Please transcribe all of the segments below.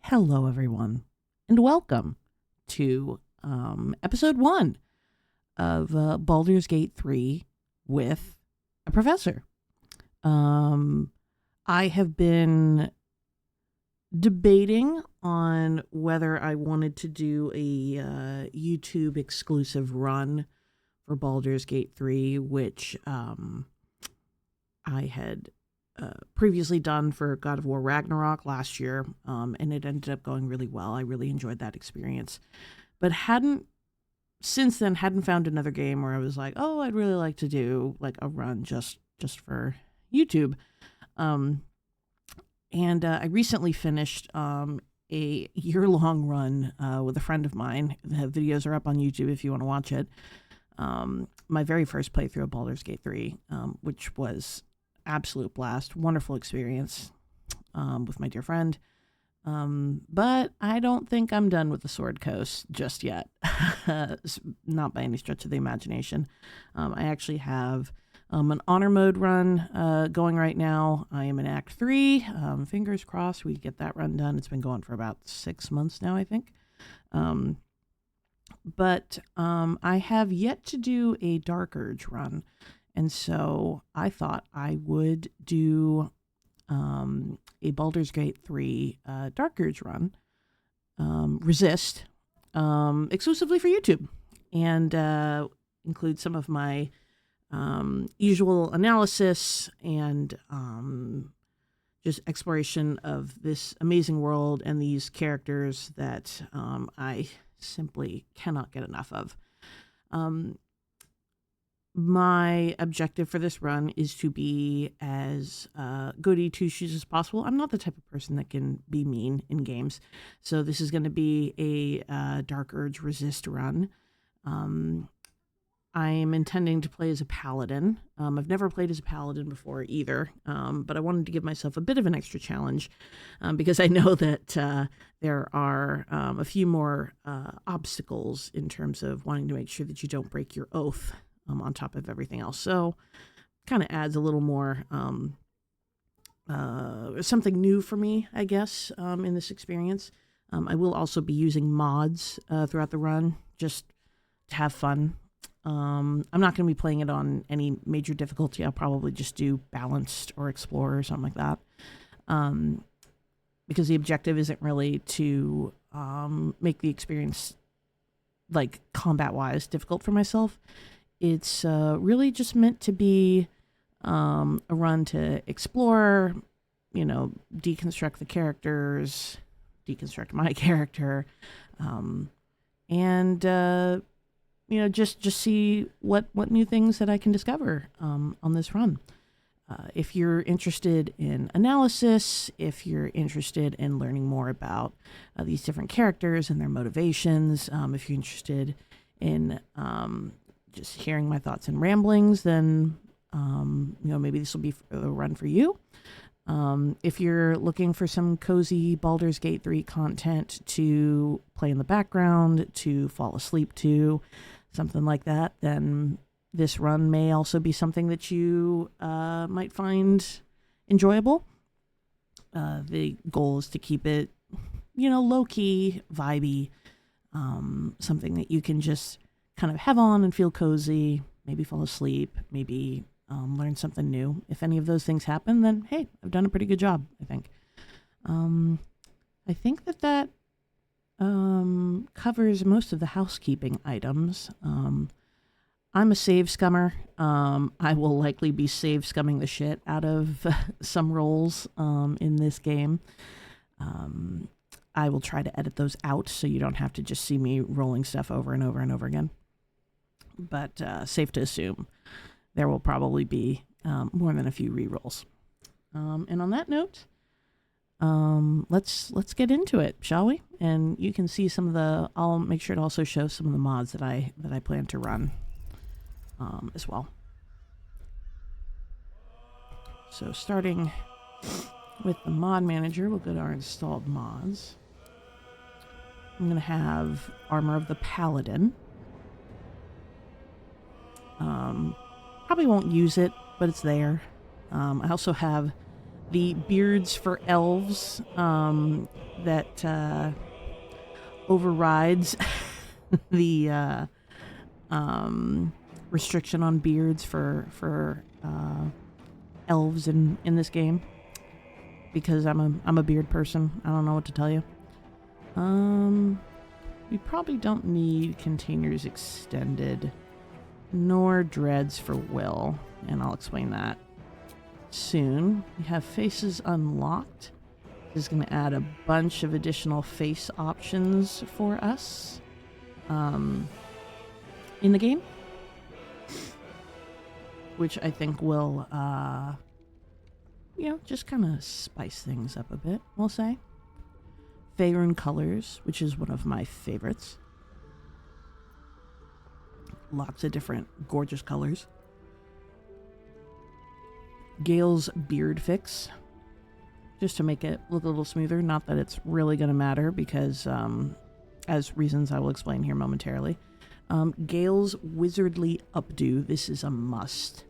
Hello, everyone, and welcome to episode 1 of Baldur's Gate 3 with a professor. I have been debating on whether I wanted to do a YouTube exclusive run for Baldur's Gate 3, which I had previously done for God of War Ragnarok last year, and it ended up going really well. I really enjoyed that experience, but since then hadn't found another game where I was like, oh, I'd really like to do like a run just for YouTube. And I recently finished a year-long run with a friend of mine. The videos are up on YouTube if you want to watch it. My very first playthrough of Baldur's Gate 3, which was absolute blast, wonderful experience with my dear friend. But I don't think I'm done with the Sword Coast just yet. Not by any stretch of the imagination. I actually have an honor mode run going right now. I am in Act 3. Fingers crossed we get that run done. It's been going for about 6 months now, I think. But I have yet to do a Dark Urge run. And so I thought I would do a Baldur's Gate 3 Dark Urge run, Resist, exclusively for YouTube, and include some of my usual analysis and just exploration of this amazing world and these characters that I simply cannot get enough of. My objective for this run is to be as goody two-shoes as possible. I'm not the type of person that can be mean in games, so this is going to be a Dark Urge Resist run. I am intending to play as a paladin. I've never played as a paladin before either, but I wanted to give myself a bit of an extra challenge because I know that there are a few more obstacles in terms of wanting to make sure that you don't break your oath on top of everything else. So kind of adds a little more something new for me, I guess, in this experience. I will also be using mods throughout the run just to have fun. I'm not going to be playing it on any major difficulty. I'll probably just do balanced or explorer or something like that. Because the objective isn't really to make the experience, like combat-wise, difficult for myself. It's really just meant to be a run to explore, deconstruct the characters, deconstruct my character, and just see what new things that I can discover on this run. If you're interested in analysis, if you're interested in learning more about these different characters and their motivations, if you're interested in just hearing my thoughts and ramblings, then maybe this will be a run for you. If you're looking for some cozy Baldur's Gate 3 content to play in the background, to fall asleep to, something like that, then this run may also be something that you might find enjoyable. The goal is to keep it, low-key, vibey, something that you can just kind of have on and feel cozy, maybe fall asleep, maybe learn something new. If any of those things happen, then hey, I've done a pretty good job, I think. I think that covers most of the housekeeping items. I'm a save scummer. I will likely be save scumming the shit out of some rolls in this game. I will try to edit those out so you don't have to just see me rolling stuff over and over and over again. But safe to assume there will probably be more than a few rerolls. And on that note, let's get into it, shall we? And you can see some of the. I'll make sure to also show some of the mods that I plan to run as well. So starting with the mod manager, we'll go to our installed mods. I'm going to have Armor of the Paladin. Probably won't use it, but it's there. I also have the beards for elves that overrides the restriction on beards for elves in this game, because I'm a beard person. I don't know what to tell you. We probably don't need containers extended, nor dreads for Will, and I'll explain that soon. We have faces unlocked. This is going to add a bunch of additional face options for us in the game, which I think will, just kind of spice things up a bit, we'll say. Faerun colors, which is one of my favorites. Lots of different gorgeous colors. Gale's beard fix, just to make it look a little smoother. Not that it's really going to matter, because as reasons I will explain here momentarily. Gale's wizardly updo. This is a must.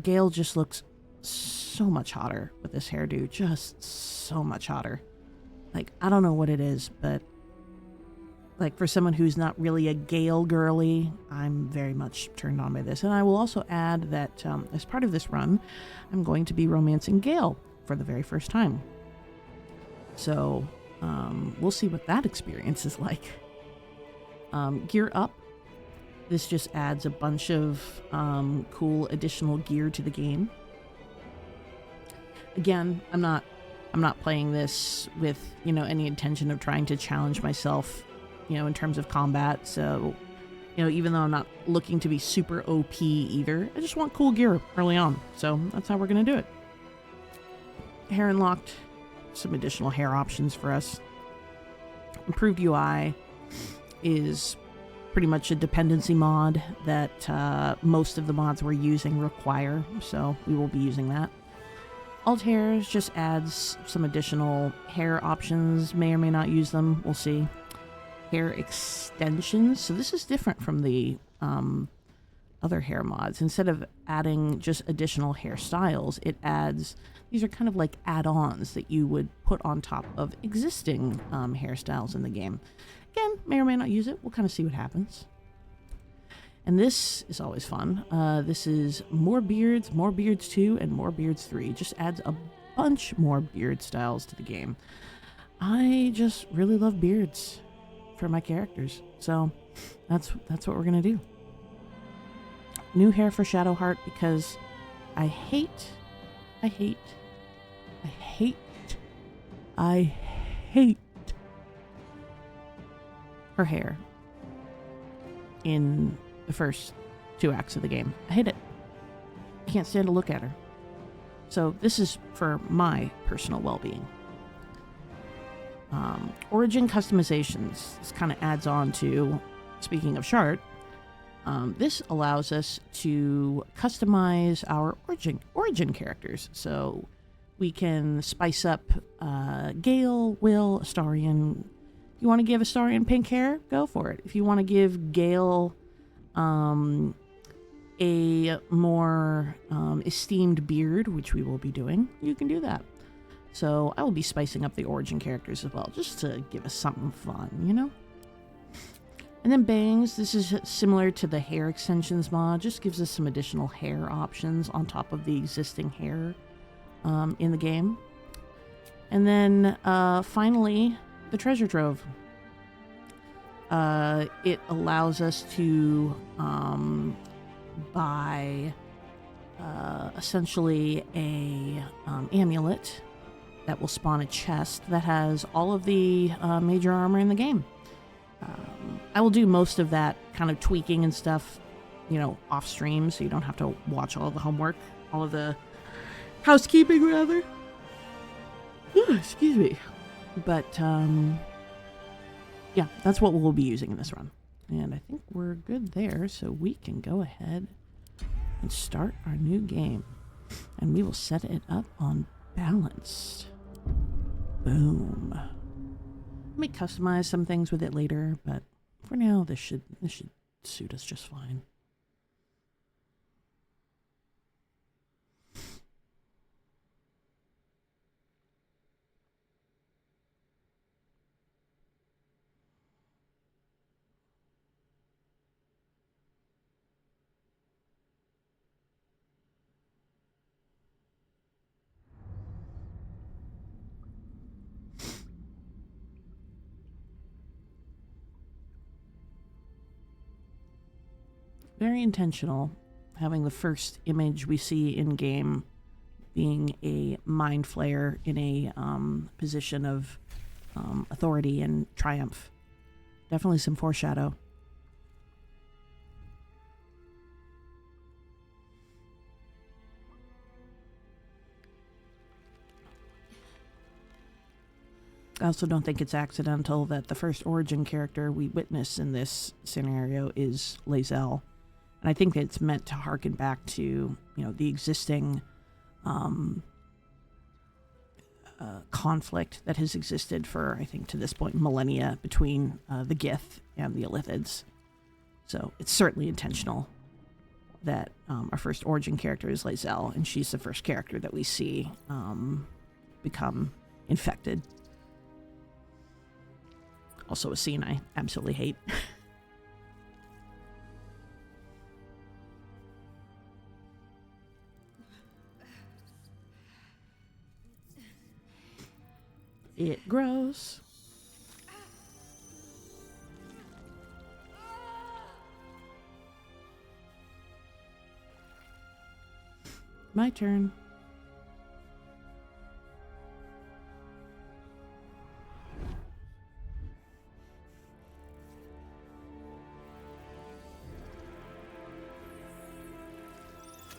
Gale just looks so much hotter with this hairdo. Just so much hotter. Like, I don't know what it is, but like, for someone who's not really a Gale girly, I'm very much turned on by this. And I will also add that as part of this run, I'm going to be romancing Gale for the very first time. So we'll see what that experience is like. Gear up. This just adds a bunch of cool additional gear to the game. Again, I'm not playing this with, any intention of trying to challenge myself, in terms of combat. So, even though I'm not looking to be super OP either, I just want cool gear early on. So that's how we're going to do it. Hair unlocked. Some additional hair options for us. Improved UI is pretty much a dependency mod that most of the mods we're using require. So we will be using that. Alt hairs just adds some additional hair options. May or may not use them. We'll see. Hair extensions. So this is different from the other hair mods. Instead of adding just additional hairstyles, it adds... These are kind of like add-ons that you would put on top of existing hairstyles in the game. Again, may or may not use it. We'll kind of see what happens. And this is always fun. This is more Beards 2, and more Beards 3. Just adds a bunch more beard styles to the game. I just really love beards for my characters. So that's what we're going to do. New hair for Shadowheart, because I hate her hair in the first 2 acts of the game. I hate it. I can't stand to look at her. So this is for my personal well-being. Origin customizations. This kind of adds on to, speaking of Shard, this allows us to customize our origin characters. So we can spice up Gale, Will, Astarion. If you want to give Astarion pink hair, go for it. If you want to give Gale a more esteemed beard, which we will be doing, you can do that. So I will be spicing up the origin characters as well, just to give us something fun, And then bangs. This is similar to the hair extensions mod. Just gives us some additional hair options on top of the existing hair in the game. And then finally, the treasure trove. It allows us to buy essentially a amulet that will spawn a chest that has all of the major armor in the game. I will do most of that kind of tweaking and stuff, off stream, so you don't have to watch all the homework, all of the housekeeping, rather. Excuse me. But, yeah, that's what we'll be using in this run. And I think we're good there, so we can go ahead and start our new game. And we will set it up on balanced. Boom. I may customize some things with it later, but for now, this should suit us just fine. Very intentional, having the first image we see in game being a mind flayer in a position of authority and triumph. Definitely some foreshadow. I also don't think it's accidental that the first origin character we witness in this scenario is Lae'zel. And I think it's meant to harken back to, the existing conflict that has existed for, I think, to this point, millennia between the Gith and the Illithids. So it's certainly intentional that our first origin character is Lae'zel, and she's the first character that we see become infected. Also a scene I absolutely hate. It grows. My turn.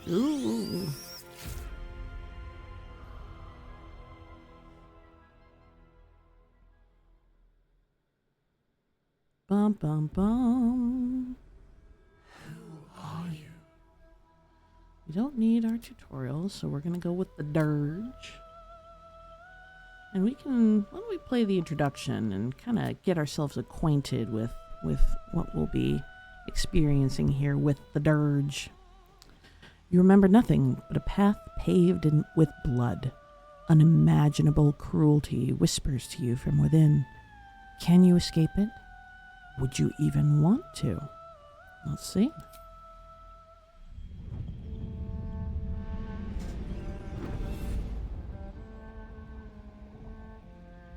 Ooh. Bum, bum, bum. Who are you? We don't need our tutorial, so we're going to go with the dirge. And why don't we play the introduction and kind of get ourselves acquainted with what we'll be experiencing here with the dirge. You remember nothing but a path paved with blood. Unimaginable cruelty whispers to you from within. Can you escape it? Would you even want to? Let's see.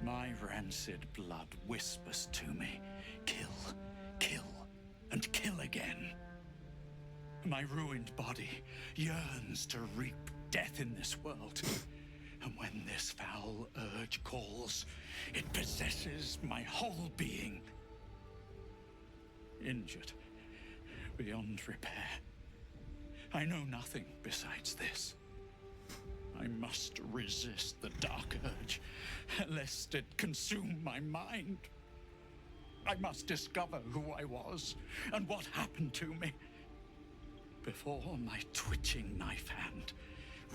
My rancid blood whispers to me, kill, kill, and kill again. My ruined body yearns to reap death in this world. And when this foul urge calls, it possesses my whole being. Injured beyond repair. I know nothing besides this. I must resist the dark urge, lest it consume my mind. I must discover who I was and what happened to me before my twitching knife hand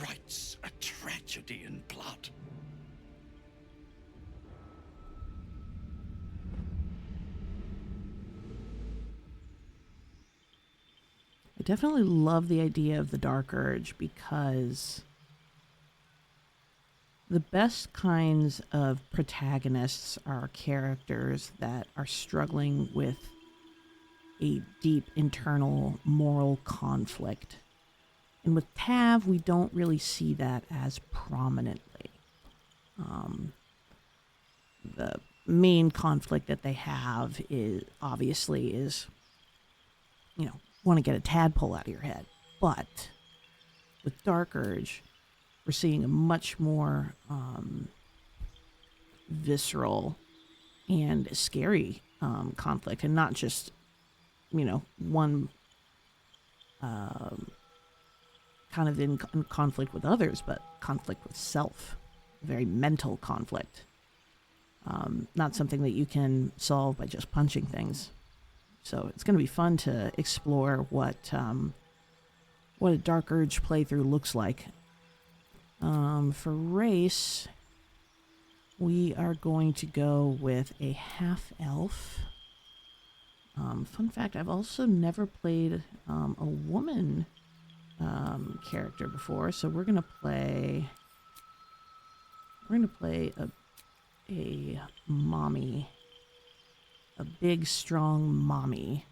writes a tragedy in blood. I definitely love the idea of the dark urge because the best kinds of protagonists are characters that are struggling with a deep internal moral conflict. And with Tav, we don't really see that as prominently. The main conflict that they have is obviously want to get a tadpole out of your head. But with Dark Urge, we're seeing a much more visceral and scary conflict, and not just, one kind of in conflict with others, but conflict with self, a very mental conflict. Not something that you can solve by just punching things. So it's going to be fun to explore what a Dark Urge playthrough looks like. For race, we are going to go with a half-elf. Fun fact, I've also never played a woman character before, so we're going to play a mommy. A big, strong mommy,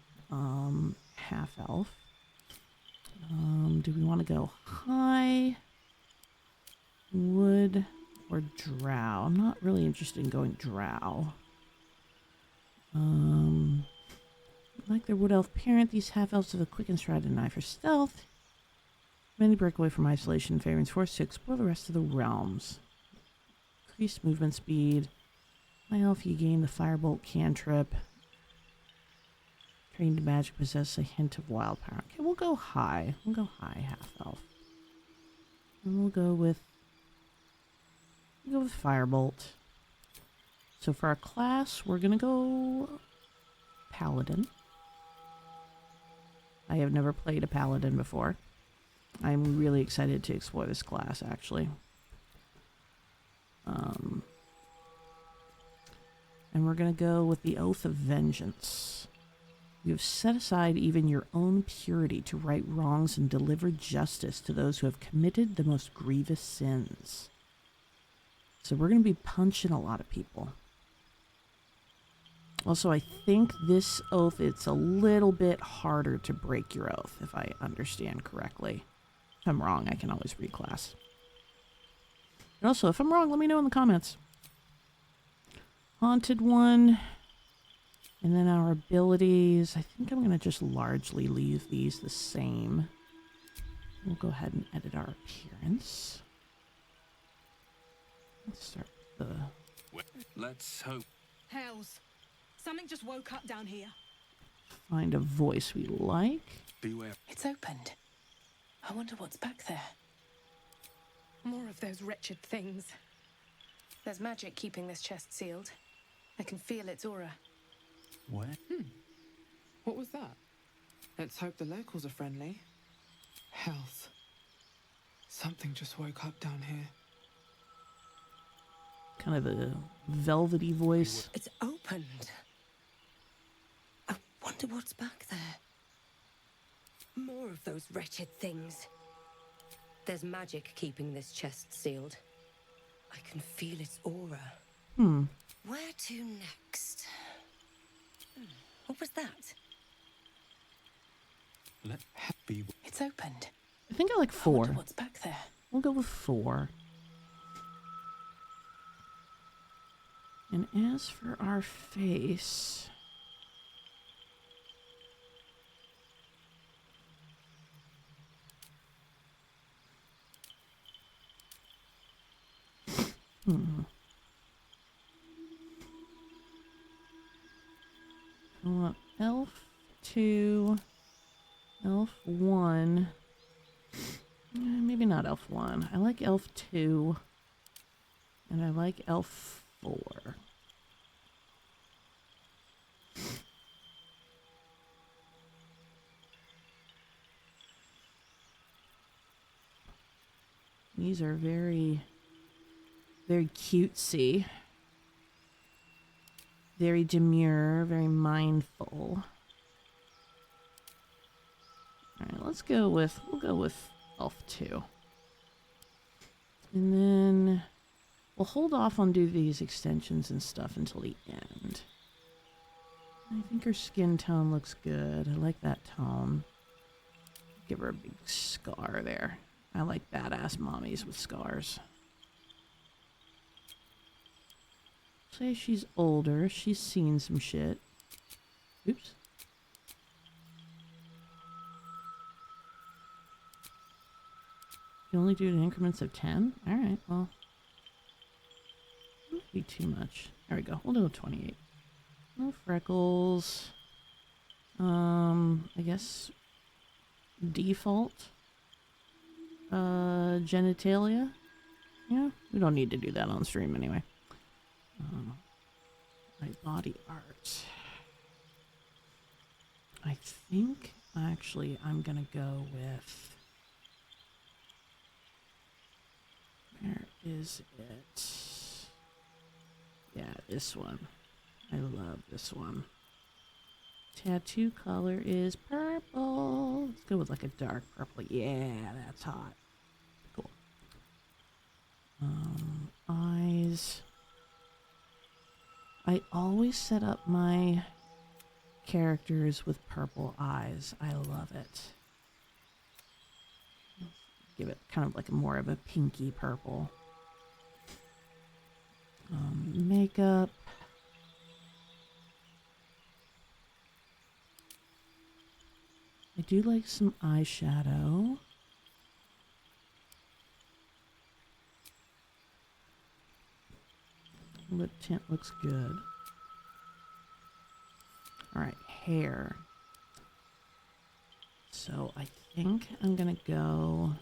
half-elf. Do we want to go high, wood, or drow? I'm not really interested in going drow. Like their wood elf parent, these half elves have a quick and strided eye for stealth. Many break away from isolation, favoring force to explore the rest of the realms. Increased movement speed. My elf, you gain the firebolt cantrip. Trained magic possess a hint of wild power. Okay, we'll go high. We'll go high half elf. And we'll go with firebolt. So for our class, we're gonna go paladin. I have never played a paladin before. I'm really excited to explore this class, actually. And we're going to go with the Oath of Vengeance. You have set aside even your own purity to right wrongs and deliver justice to those who have committed the most grievous sins. So we're going to be punching a lot of people. Also, I think this oath, it's a little bit harder to break your oath, if I understand correctly. If I'm wrong, I can always reclass. And also, if I'm wrong, let me know in the comments. Haunted one. And then our abilities. I think I'm going to just largely leave these the same. We'll go ahead and edit our appearance. Let's start with the... Let's hope. Hells. Something just woke up down here. Find a voice we like. Beware. It's opened. I wonder what's back there. More of those wretched things. There's magic keeping this chest sealed. I can feel its aura. Where? What was that? Let's hope the locals are friendly. Hells. Something just woke up down here. Kind of a velvety voice. It's opened. I wonder what's back there. More of those wretched things. There's magic keeping this chest sealed. I can feel its aura. Where to next? What was that? Let be. It's opened. I think I like I 4. wonder what's back there. We'll go with 4. And as for our face... I want elf 2, elf 1. Maybe not elf 1. I like elf 2. And I like elf 4. These are very cutesy. Very demure, very mindful. Alright, we'll go with elf 2. And then we'll hold off on do these extensions and stuff until the end. I think her skin tone looks good. I like that tone. Give her a big scar there. I like badass mommies with scars. Say she's older. She's seen some shit. Oops. You only do it in increments of 10? Alright, well. Wouldn't be too much. There we go. We'll do a 28. No freckles. I guess default. Genitalia. Yeah, we don't need to do that on stream anyway. My body art. I think actually I'm gonna go with. Where is it? Yeah, this one. I love this one. Tattoo color is purple. Let's go with like a dark purple. Yeah, that's hot. Cool. Eyes. I always set up my characters with purple eyes. I love it. Give it kind of like more of a pinky purple. Makeup. do like some eyeshadow. Lip tint looks good. Alright, hair. So I think I'm gonna go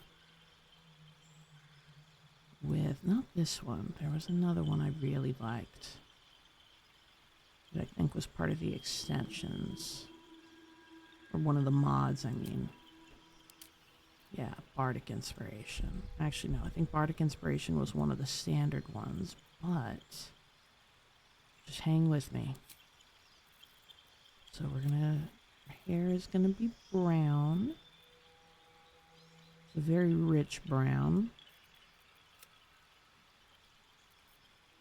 with, not this one. There was another one I really liked that I think was part of the extensions. Or one of the mods, I mean. Yeah, Bardic Inspiration. Actually, no, I think Bardic Inspiration was one of the standard ones, but just hang with me. So we're gonna, our hair is gonna be brown. It's a very rich brown.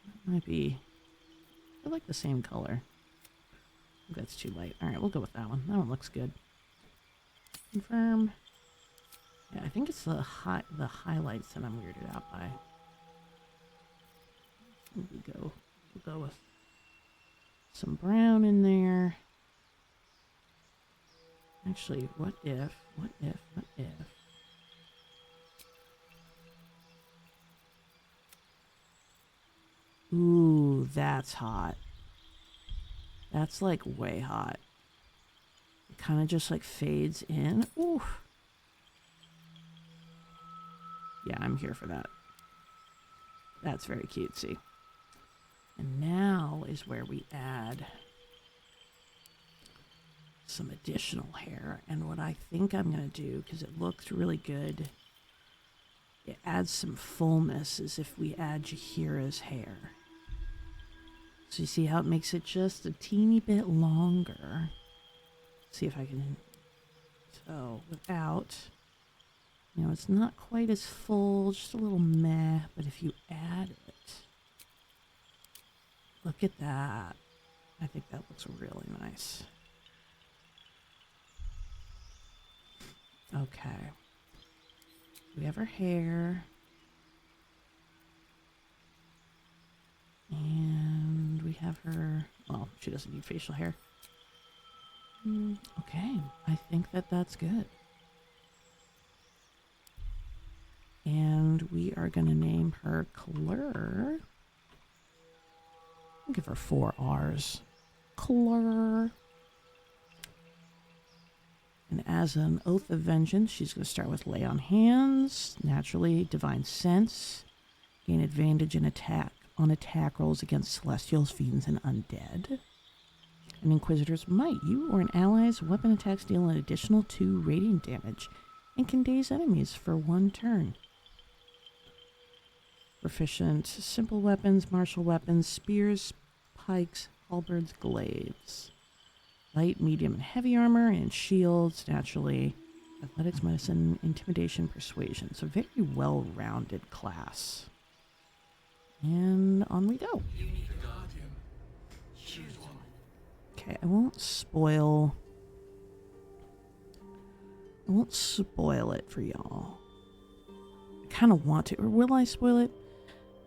That might be, I like the same color. I think that's too light. Alright, we'll go with that one. That one looks good. Confirm. Yeah, I think it's the highlights that I'm weirded out by. We'll go with some brown in there. Actually, what if? Ooh, that's hot. That's like way hot. It kind of just like fades in. Ooh. Yeah, I'm here for that. That's very cutesy. And now is where we add some additional hair. And what I think I'm going to do, because it looks really good, it adds some fullness, is if we add Jahira's hair. So you see how it makes it just a teeny bit longer. See if I can... So, without... You know, it's not quite as full, just a little meh, but if you add it, look at that. I think that looks really nice. Okay. We have her hair. And we have her, well, she doesn't need facial hair. Okay, I think that that's good. And we are going to name her Clur. I'll give her 4 R's. Clur. And as an Oath of Vengeance, she's going to start with Lay on Hands. Naturally, Divine Sense. Gain advantage in attack on attack rolls against Celestials, Fiends, and Undead. And Inquisitor's Might. You or an ally's weapon attacks deal an additional 2 radiant damage and can daze enemies for 1 turn. Proficient simple weapons, martial weapons, spears, pikes, halberds, glaives. Light, medium, and heavy armor, and shields, naturally. Athletics, medicine, intimidation, persuasion. So very well-rounded class. And on we go. Okay, I won't spoil it for y'all. I kind of want to, or will I spoil it?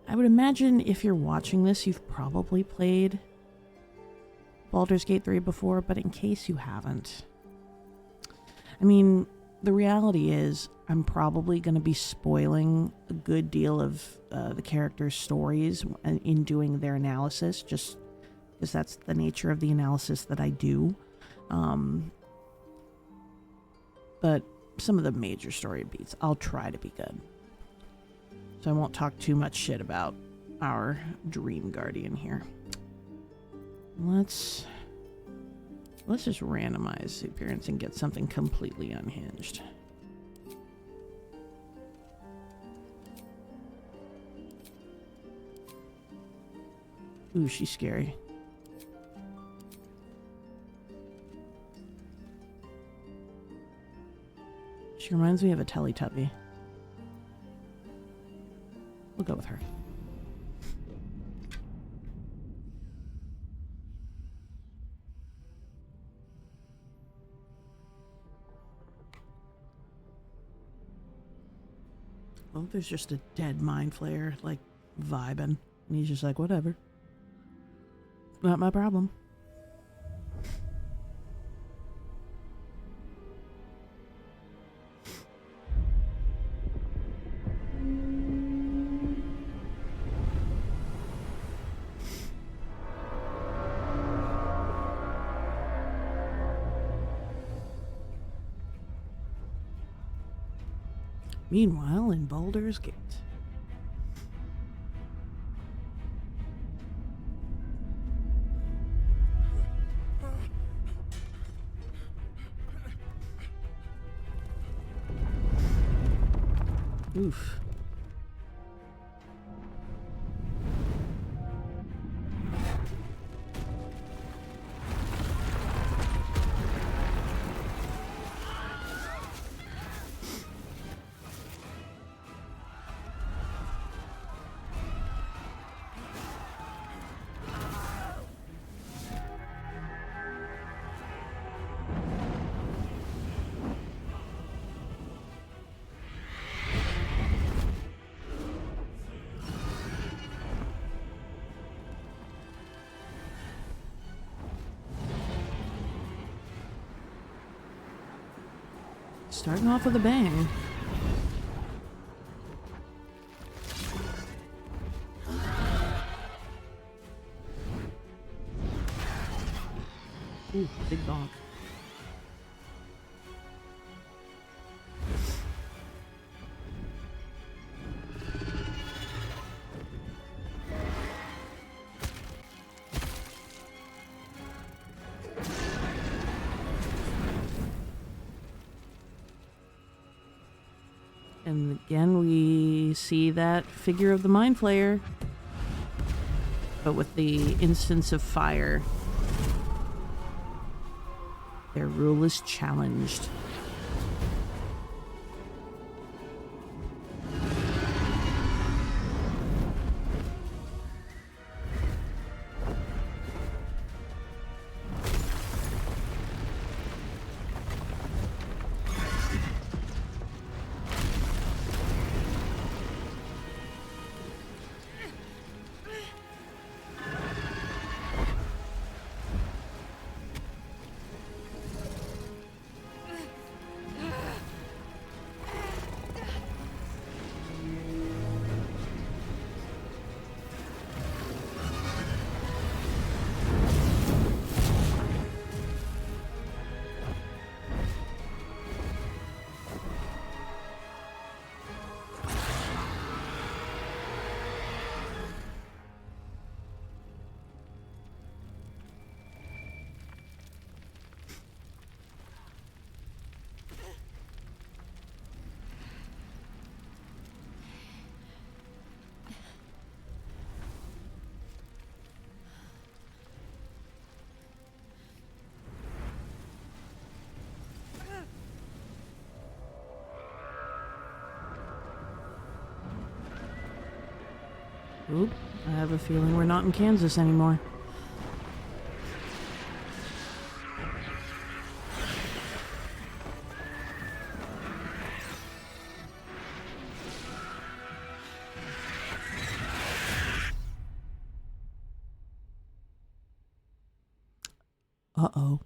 I would imagine if you're watching this, you've probably played Baldur's Gate 3 before, but in case you haven't, I mean, the reality is I'm probably going to be spoiling a good deal of the characters' stories in doing their analysis, just because that's the nature of the analysis that I do. But some of the major story beats, I'll try to be good. So I won't talk too much shit about our Dream Guardian here. Let's just randomize the appearance and get something completely unhinged. Ooh, she's scary. She reminds me of a Teletubby. We'll go with her. Well, there's just a dead mind flayer, like, vibing. And he's just like, whatever. Not my problem. Meanwhile, in Baldur's Gate. Oof. Starting off with a bang. Ooh, big bonk. And again, we see that figure of the Mind Flayer, but with the instance of fire. Their rule is challenged. Oop, I have a feeling we're not in Kansas anymore. Uh-oh.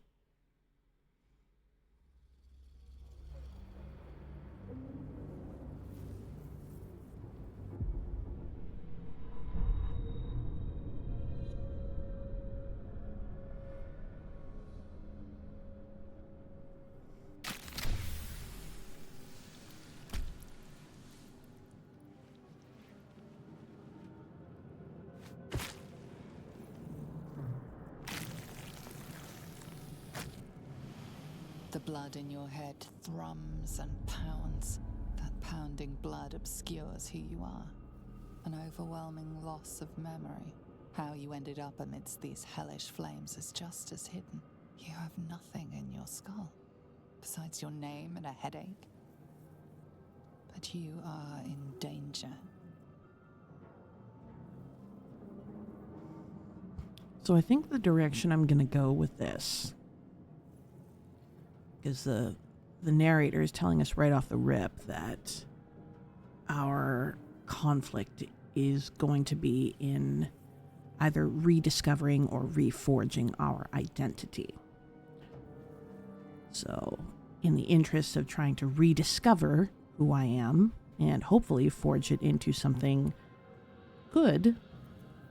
The blood in your head thrums and pounds. That pounding blood obscures who you are. An overwhelming loss of memory. How you ended up amidst these hellish flames is just as hidden. You have nothing in your skull, besides your name and a headache. But you are in danger. So I think the direction I'm going to go with this is the narrator is telling us right off the rip that our conflict is going to be in either rediscovering or reforging our identity. So, in the interest of trying to rediscover who I am and hopefully forge it into something good,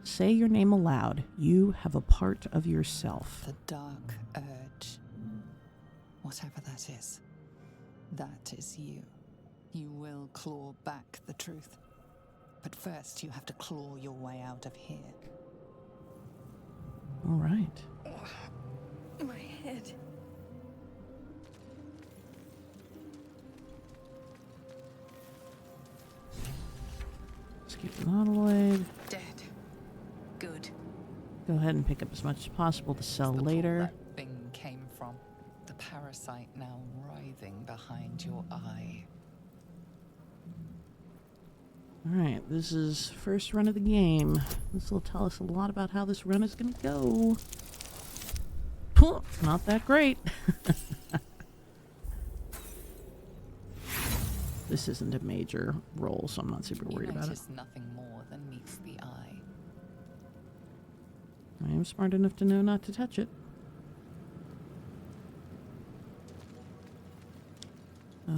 say your name aloud. You have a part of yourself. The dark urge. Whatever that is you. You will claw back the truth. But first, you have to claw your way out of here. All right. My head. Escape the nautiloid. Dead. Good. Go ahead and pick up as much as possible to sell The pool later. that thing came from. The parasite now writhing behind your eye. Alright, this is first run of the game. This will tell us a lot about how this run is going to go. Pooh, not that great. This isn't a major roll, so I'm not super worried about it. Notice nothing more than meets the eye. I am smart enough to know not to touch it.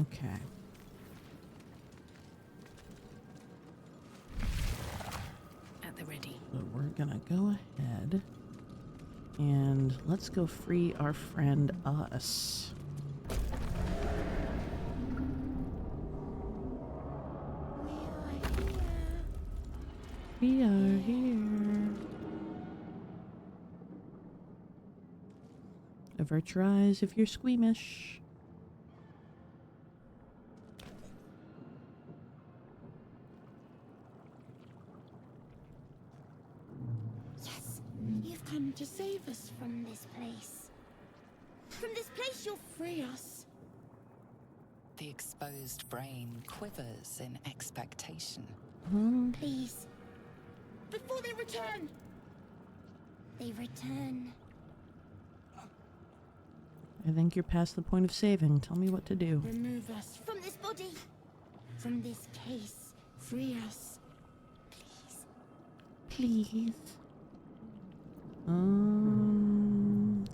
Okay. At the ready. So we're gonna go ahead and let's go free our friend Us. We are here. Avert your eyes if you're squeamish. Yes, you've come to save us from this place. From this place, you'll free us. The exposed brain quivers in expectation. Please. Before they return. They return. I think you're past the point of saving. Tell me what to do. Remove us from this body. From this case. Free us. Please. Please.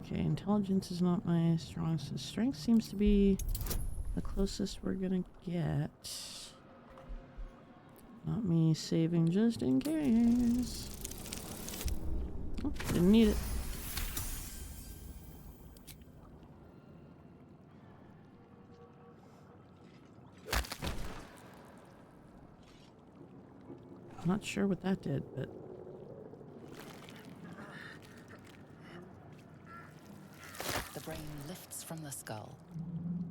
Okay, intelligence is not my strongest. Strength seems to be the closest we're gonna get. Not me saving just in case. Oh, didn't need it. Not sure what that did, but The brain lifts from the skull.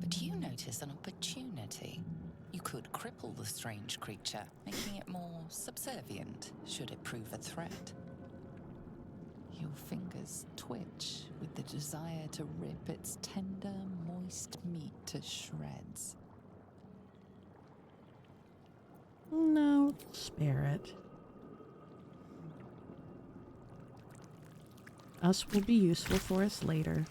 But you notice an opportunity. You could cripple the strange creature, making it more subservient should it prove a threat. Your fingers twitch with the desire to rip its tender, moist meat to shreds. no, spare it. Us will be useful for us later.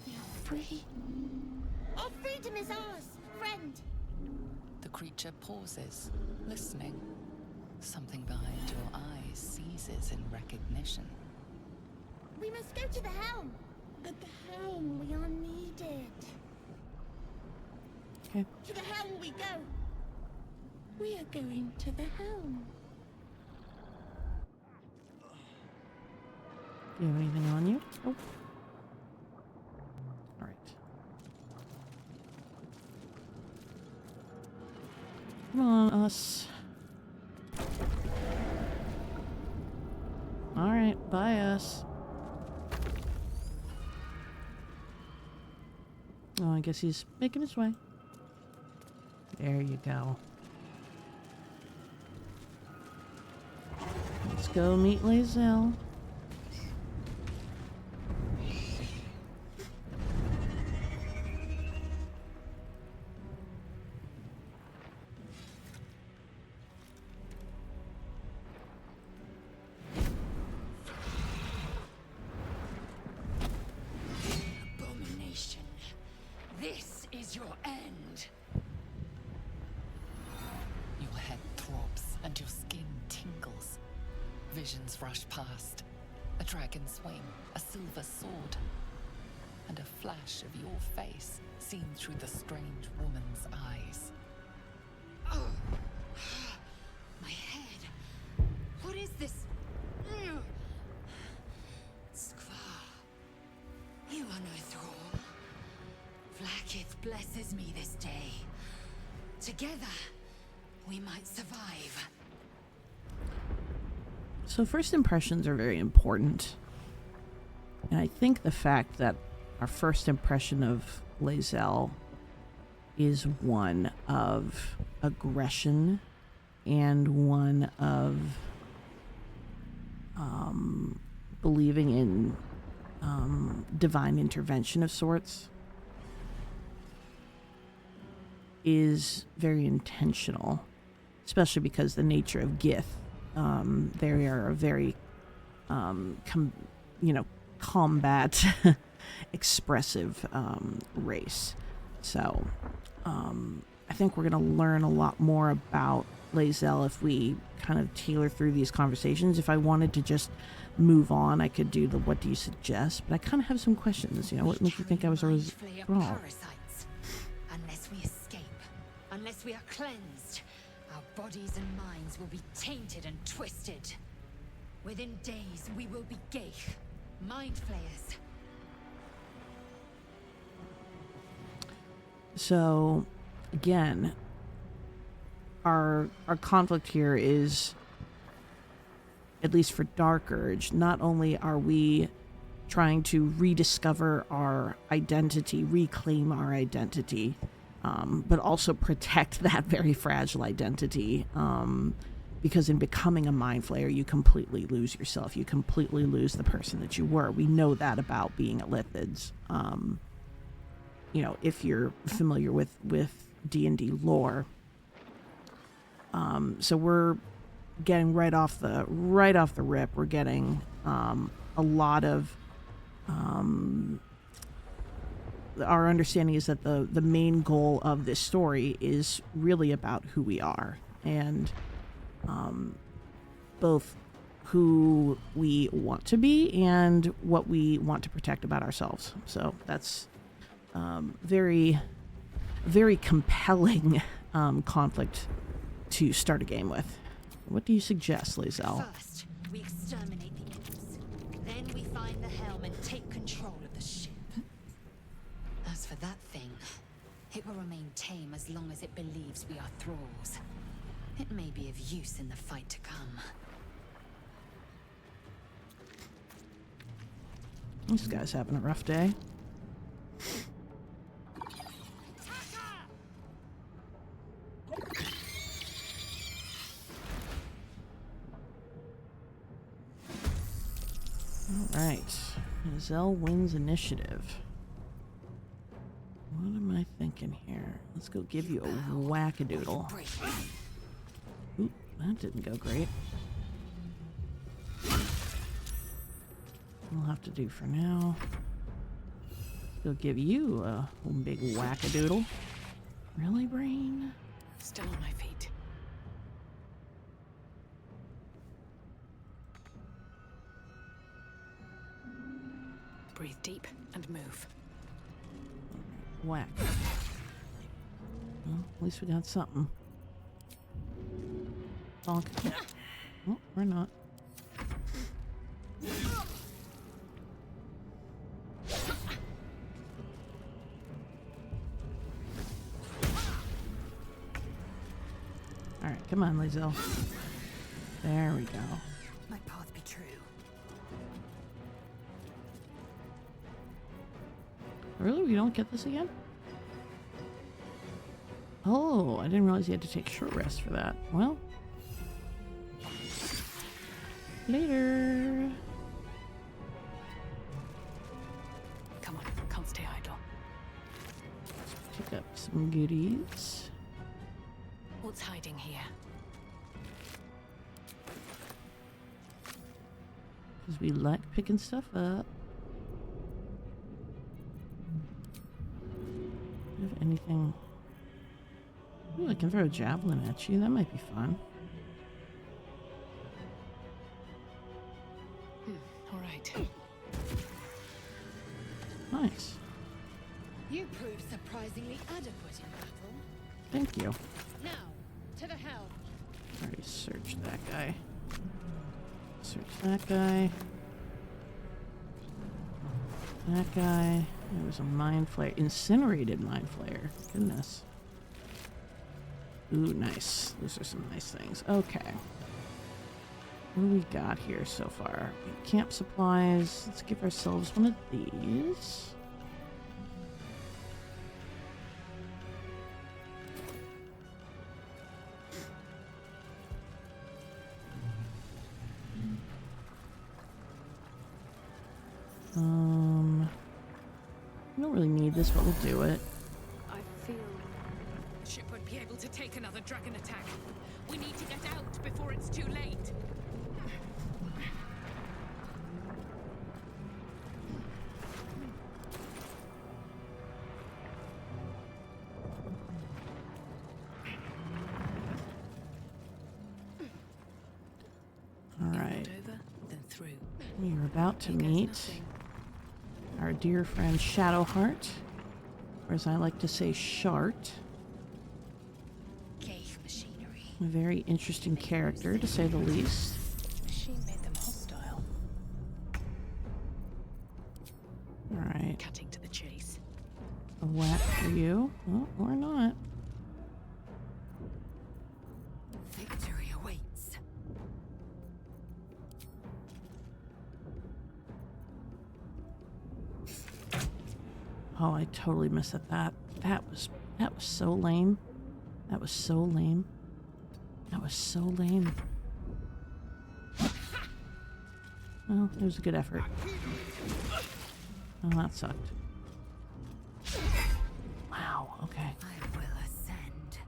We are free. Our freedom is ours, friend. The creature pauses, listening. Something behind your eyes seizes in recognition. We must go to the helm. At the helm, we are needed. Okay. To the helm we go. We are going to the helm. Do you have anything on you? Nope. Alright. Come on, Us. Alright, bye, Us. Oh, I guess he's making his way. There you go. Let's go meet Lae'zel. Abomination. This is your end. Your head throbs and your skin tingles. Visions rush past. A dragon's wing, a silver sword, and a flash of your face seen through the strange woman's eyes. My head. What is this? Skvar. You are no thrall. blesses me this day. Together, we might survive. So first impressions are very important. And I think the fact that our first impression of Lae'zel is one of aggression and one of believing in divine intervention of sorts is very intentional, especially because the nature of Gith, they are a very, combat expressive race. So I think we're going to learn a lot more about Lae'zel if we kind of tailor through these conversations. If I wanted to just move on, I could do the what do you suggest, but I kind of have some questions. What makes you think I was always wrong? Parasites. Unless we escape, unless we are cleansed, our bodies and minds will be tainted and twisted. Within days, we will be Geich, mind flayers. So, again, our conflict here is, at least for Dark Urge, not only are we trying to rediscover our identity, reclaim our identity, but also protect that very fragile identity. Because in becoming a mind flayer, you completely lose yourself. You completely lose the person that you were. We know that about being Lithids. If you're familiar with D&D lore. So we're getting right off the rip. We're getting a lot of our understanding is that the main goal of this story is really about who we are, and both who we want to be and what we want to protect about ourselves. So that's very, very compelling conflict to start a game with. What do you suggest, Lae'zel? First, we exterminate the imps. Then we find the helm and take control of the ship. As for that thing, it will remain tame as long as it believes we are thralls. It may be of use in the fight to come. This guy's having a rough day. Alright. Lae'zel wins initiative. What am I thinking here? Let's go give you a whack-a-doodle. Oop, that didn't go great. We'll have to do for now. Go give you a big whack-a-doodle. Really, Brain? Still on my feet. Breathe deep and move. Whack. Well, at least we got something. Bonk. Oh, we're not. Alright, come on, Lae'zel. There we go. My path be true. Really? We don't get this again? Oh, I didn't realize you had to take a short rest for that. Well. Later. Come on, can't stay idle. Pick up some goodies. What's hiding here? Because we like picking stuff up. Do you have anything? Ooh, I can throw a javelin at you. That might be fun. All right. Nice. You proved surprisingly adequate in battle. Thank you. Now, to the helm. Already searched that guy. Search that guy. That guy. There was a mind flare. Incinerated mind flare. Goodness. Ooh, nice. Those are some nice things. Okay. What do we got here so far? Camp supplies. Let's give ourselves one of these. We don't really need this, but we'll do it. I feel the ship won't be able to take another dragon attack. We need to get out before it's too late. All right. Over, then through. We are about to meet our dear friend Shadowheart, or as I like to say, Shart. Gauge machinery. A very interesting character, to say the least. Machine made them hostile. All right. Cutting to the chase. A whack for you. Oh, or not. Victory awaits. Oh, I totally missed that. That was so lame. That was so lame. That was so lame. Well, it was a good effort. Oh, that sucked. Wow, okay. I will ascend.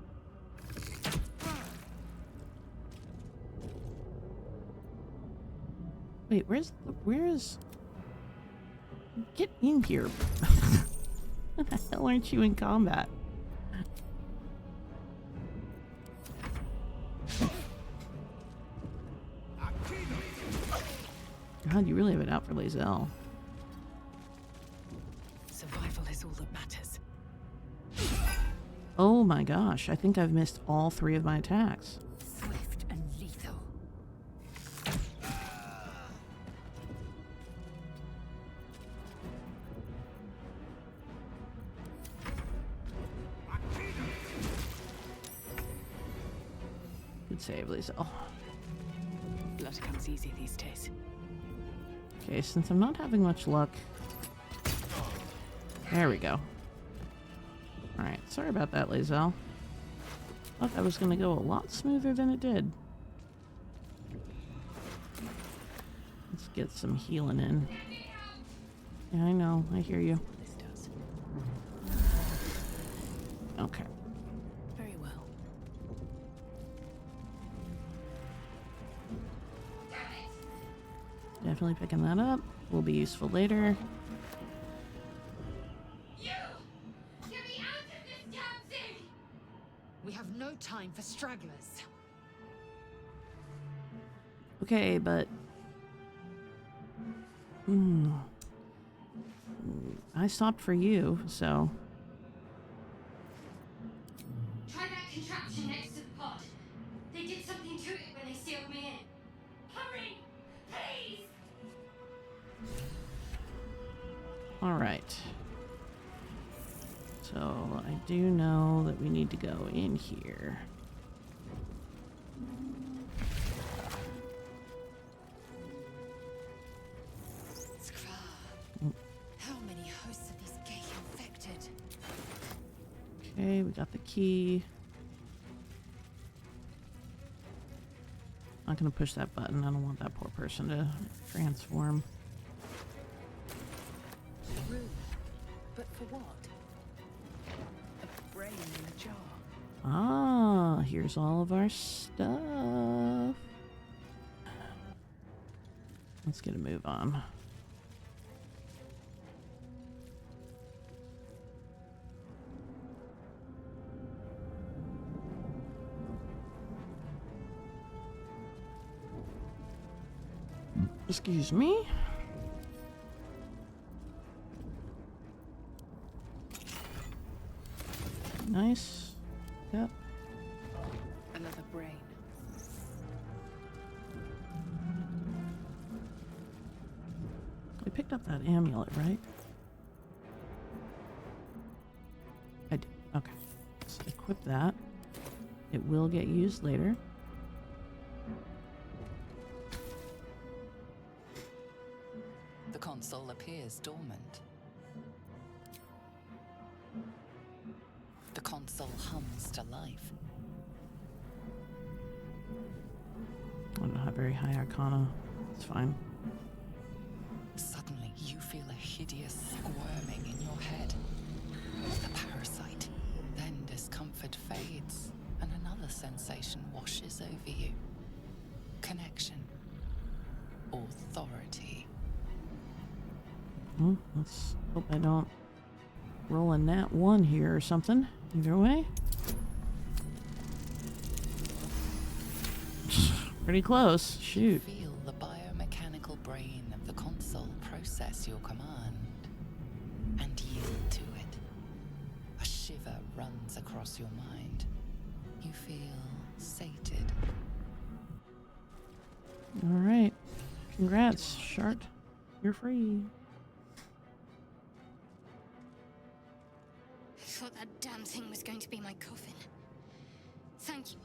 Wait, where is... Get in here. Why the hell aren't you in combat? God, you really have it out for Lae'zel. Survival is all that matters. Oh my gosh, I think I've missed all 3 of my attacks. Swift and lethal. Good save, Lae'zel. Blood comes easy these days. Okay, since I'm not having much luck... There we go. Alright, sorry about that, Lae'zel. Thought that was going to go a lot smoother than it did. Let's get some healing in. Yeah, I know. I hear you. This does. Okay. Very well. Definitely picking that up. Will be useful later. You! Get me out of this damn thing! We have no time for stragglers. Okay, but... I stopped for you, so... Try that contraption next to the pod. They did something to it when they sealed me in. Hurry! Please! Alright. So, I do know that we need to go in here. How many hosts of these gay infected? Okay, we got the key. Not gonna push that button. I don't want that poor person to transform. Room. But for what? A brain in a jar. Ah, here's all of our stuff. Let's get a move on. Excuse me. Nice. Yep. Another brain. We picked up that amulet, right? Okay, let's equip that. It will get used later. The console appears dormant. The console hums to life. I don't have very high arcana. It's fine. Suddenly, you feel a hideous squirming in your head. The parasite. Then discomfort fades, and another sensation washes over you. Connection. Authority. Let's hope I don't roll a nat 1 here or something. Either way. Pretty close. Shoot. Feel the biomechanical brain of the console process your command and yield to it. A shiver runs across your mind. You feel sated. All right. Congrats, Shart. You're free. I thought that damn thing was going to be my coffin. Thank you.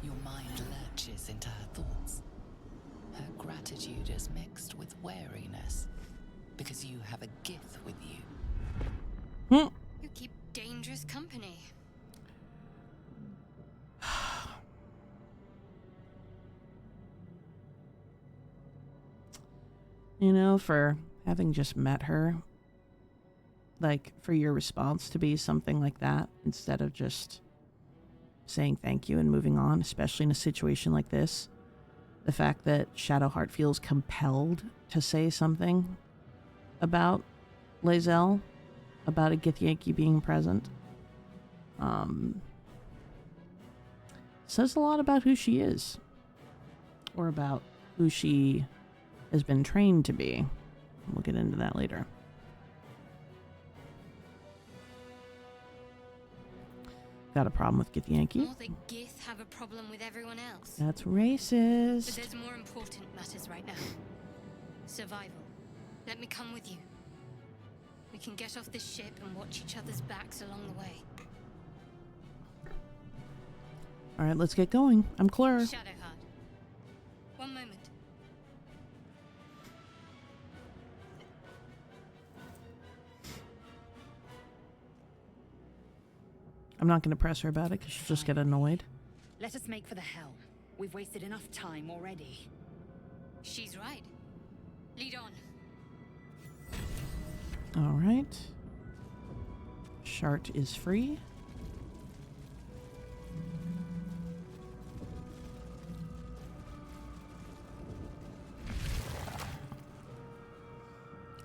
Your mind lurches into her thoughts. Her gratitude is mixed with wariness, because you have a Gith with you. You keep dangerous company. You know, for having just met her, like, for your response to be something like that, instead of just saying thank you and moving on, especially in a situation like this, the fact that Shadowheart feels compelled to say something about Lae'zel, about a Githyanki being present, says a lot about who she is, or about who she has been trained to be. We'll get into that later. Got a problem with Githyanki? More the Gith have a problem with everyone else. That's But racist. there's more important matters right now. Survival. Let me come with you. We can get off this ship and watch each other's backs along the way. All right, let's get going. I'm Claire. Shadowheart. One moment. I'm not going to press her about it because she'll just get annoyed. Let us make for the helm. We've wasted enough time already. She's right. Lead on. All right. Shart is free.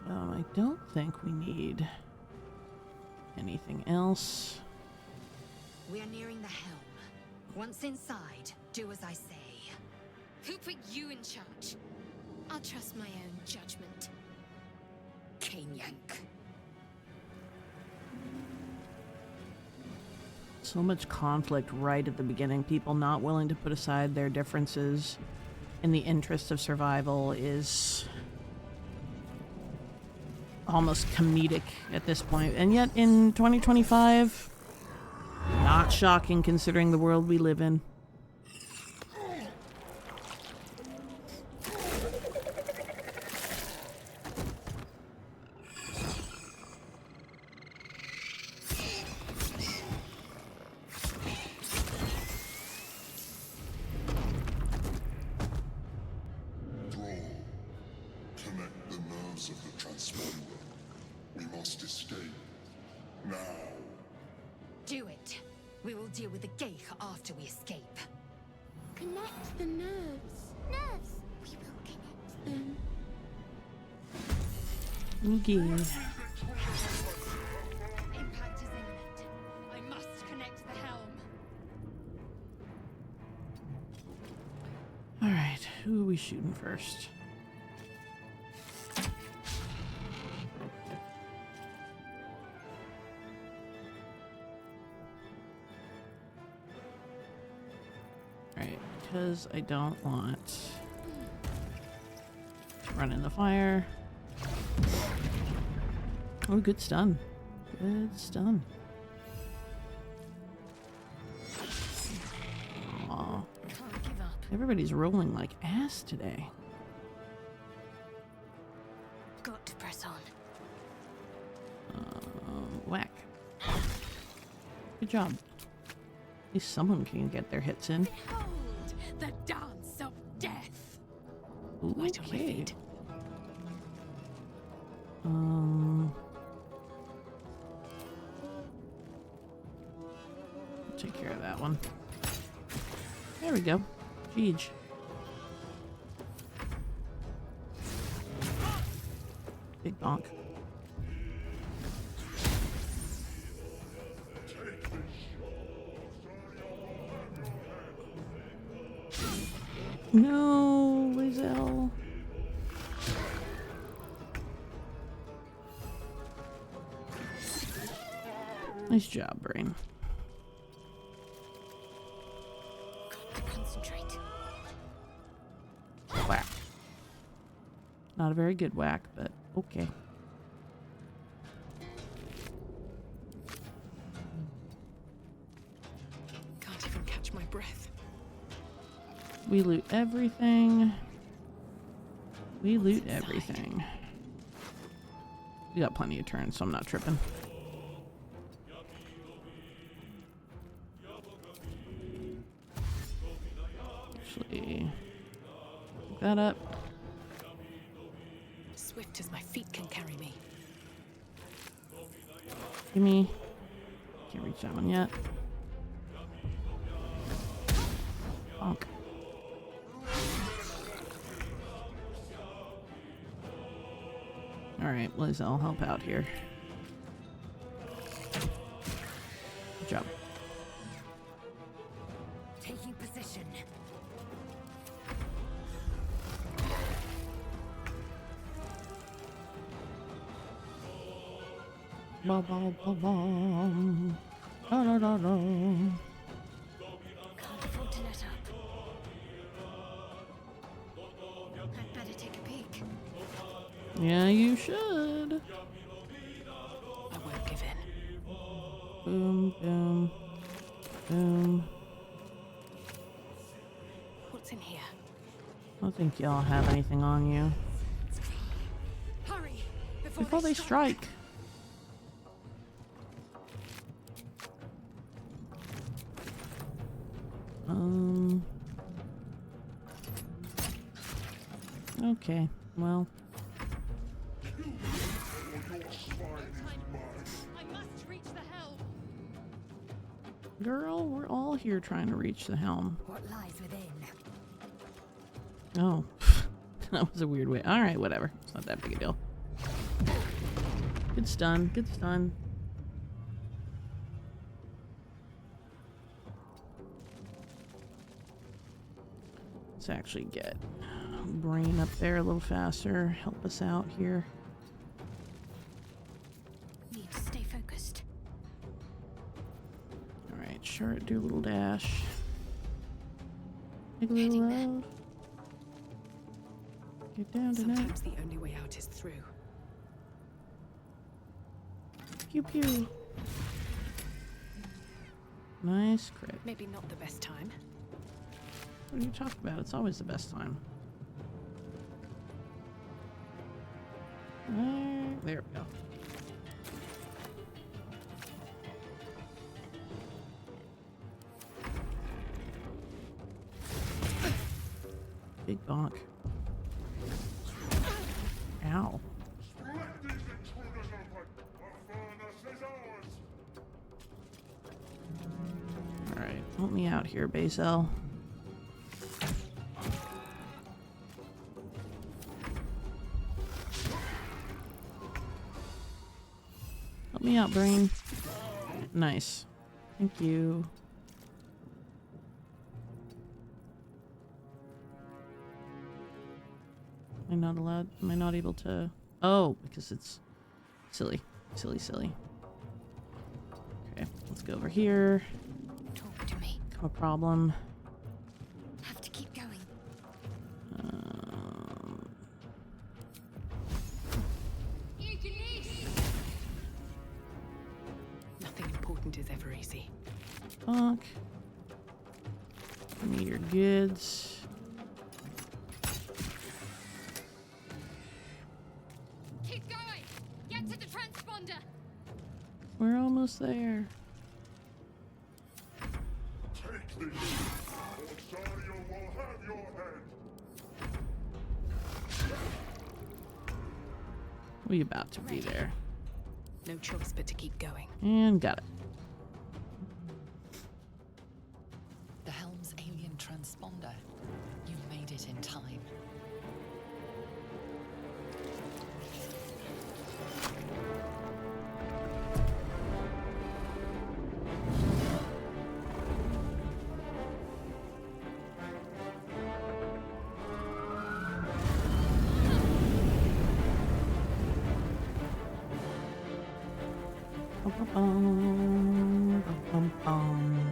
I don't think we need anything else. We are nearing the helm. Once inside, do as I say. Who put you in charge? I'll trust my own judgment. Yank. So much conflict right at the beginning. People not willing to put aside their differences in the interest of survival is almost comedic at this point. And yet in 2025, not shocking considering the world we live in. Connect the nerves of the transponder. We must escape. Now. Do it. We will deal with the Geich after we escape. Connect the nerves. Nerves! We will connect them. Oogie. Impact is imminent. I must connect the helm. All right, who are we shooting first? Alright, because I don't want to run in the fire. Oh, good stun. Good stun. Everybody's rolling like ass today. Got to press on. Whack. Good job. At least someone can get their hits in. Behold the dance of death. Ooh, Right on my okay. feet. Take care of that one. There we go. Jeej. Big bonk. No, Lizelle. Nice job, Brain. Got to concentrate. Whack. Not a very good whack, but okay. Can't even catch my breath. We loot everything. We loot everything. We got plenty of turns, so I'm not tripping. Actually, pick that up. Swift as my feet can carry me. Gimme. Can't reach that one yet. Bonk. Alright, Liz, I'll help out here. Good job. Taking position. Ba ba ba bum. Da da da da. Can't afford to let up. I'd better take a peek. Yeah, you should. I won't give in. Boom, boom, boom. What's in here? I don't think y'all have anything on you. Hurry! Before they strike. Okay, well. I must reach the helm. Girl, we're all here trying to reach the helm. What lies within? Oh, that was a weird way. Alright, whatever. It's not that big a deal. Good stun, good stun. Let's actually get Brain up there a little faster. Help us out here. Need to stay focused. Alright, sure, do a little dash. Make a little Heading there. road. Get down to that. Sometimes the only way out is through. Pew pew. Nice crit. Maybe not the best time. What are you talking about? It's always the best time. There we go. Big bonk. Ow. Alright, help me out here, Bazel. Help me out, Brain. Nice. Thank you. Am I not allowed? Am I not able to? Oh, because it's silly. Silly, silly. Okay, let's go over here. Talk to me. Come a problem. Have to keep going. Nothing important is ever easy. Bonk. Give me your goods. transponder. We're almost there. Take this, or Sadio will have your head. We about to be there. No choice but to keep going. And got it. The helm's alien transponder. You made it in time. Bum, bum, bum, bum.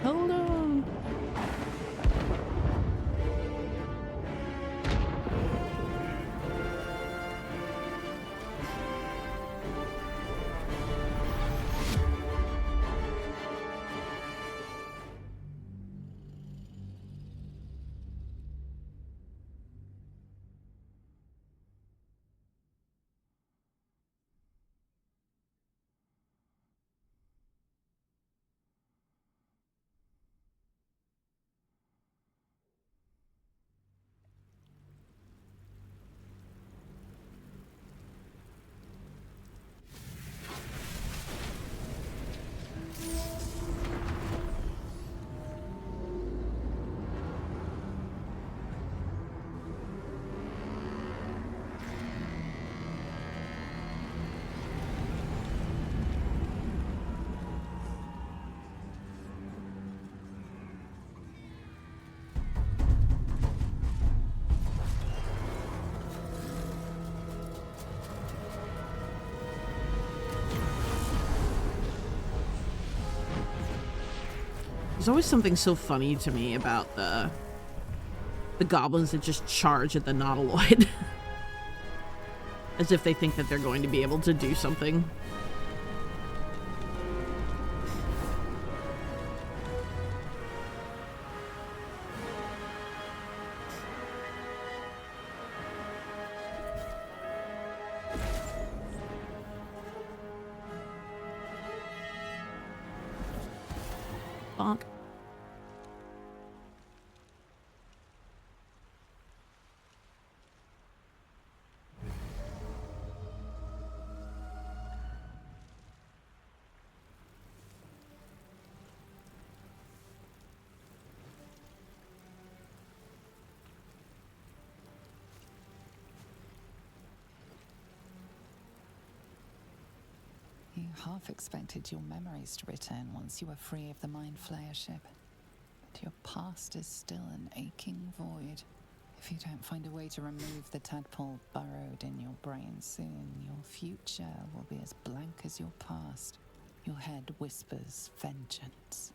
Hold on. There's always something so funny to me about the goblins that just charge at the nautiloid. As if they think that they're going to be able to do something. Bonk. You half expected your memories to return once you were free of the Mind Flayer ship. But your past is still an aching void. If you don't find a way to remove the tadpole burrowed in your brain soon, your future will be as blank as your past. Your head whispers vengeance.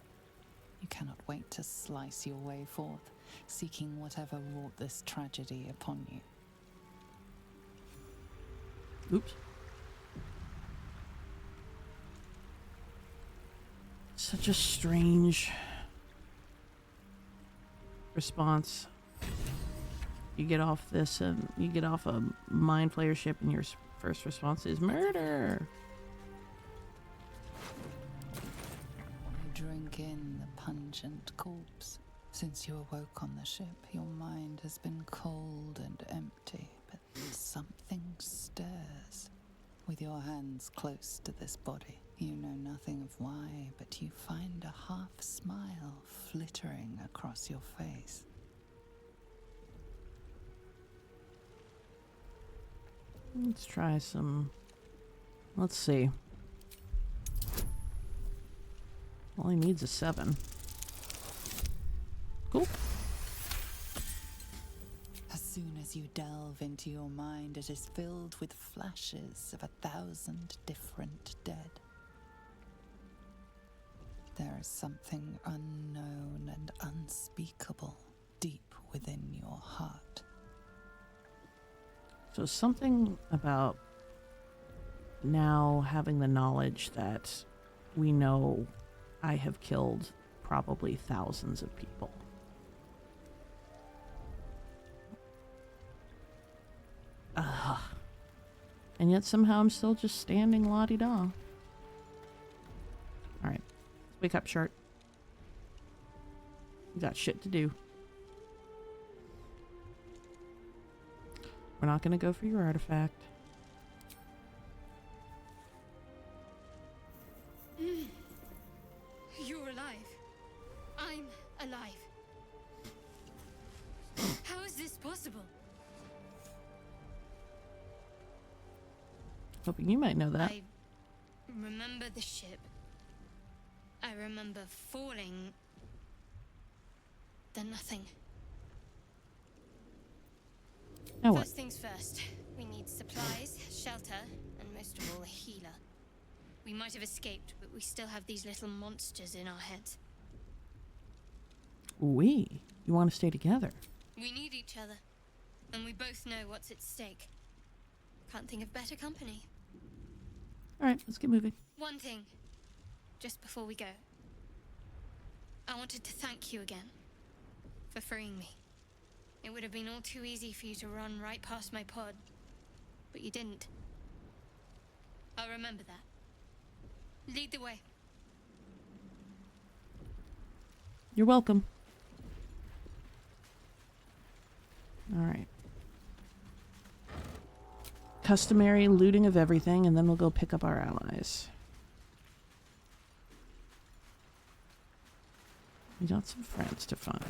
You cannot wait to slice your way forth, seeking whatever wrought this tragedy upon you. Oops. Such a strange response. You get off this and you get off a Mind Flayer ship and your first response is murder. You drink in the pungent corpse. Since you awoke on the ship, your mind has been cold and empty, but something stirs. With your hands close to this body, you know nothing of why, but you find a half smile flittering across your face. Let's try some. Let's see. All he needs is 7. Cool. As soon as you delve into your mind, it is filled with flashes of 1,000 different dead. There is something unknown and unspeakable deep within your heart. So something about now having the knowledge that we know I have killed probably thousands of people. Ugh. And yet somehow I'm still just standing la-di-da. Alright. Wake up, Shark. We got shit to do. We're not gonna go for your artifact. You're alive. I'm alive. How is this possible? Hoping you might know that. I remember the ship. I remember falling. Then nothing. Now what? First things first. We need supplies, shelter, and most of all, a healer. We might have escaped, but we still have these little monsters in our heads. You want to stay together? We need each other, and we both know what's at stake. Can't think of better company. Alright, let's get moving. One thing, just before we go. I wanted to thank you again for freeing me. It would have been all too easy for you to run right past my pod, but you didn't. I'll remember that. Lead the way. You're welcome. Alright. Customary looting of everything, and then we'll go pick up our allies. We got some friends to find.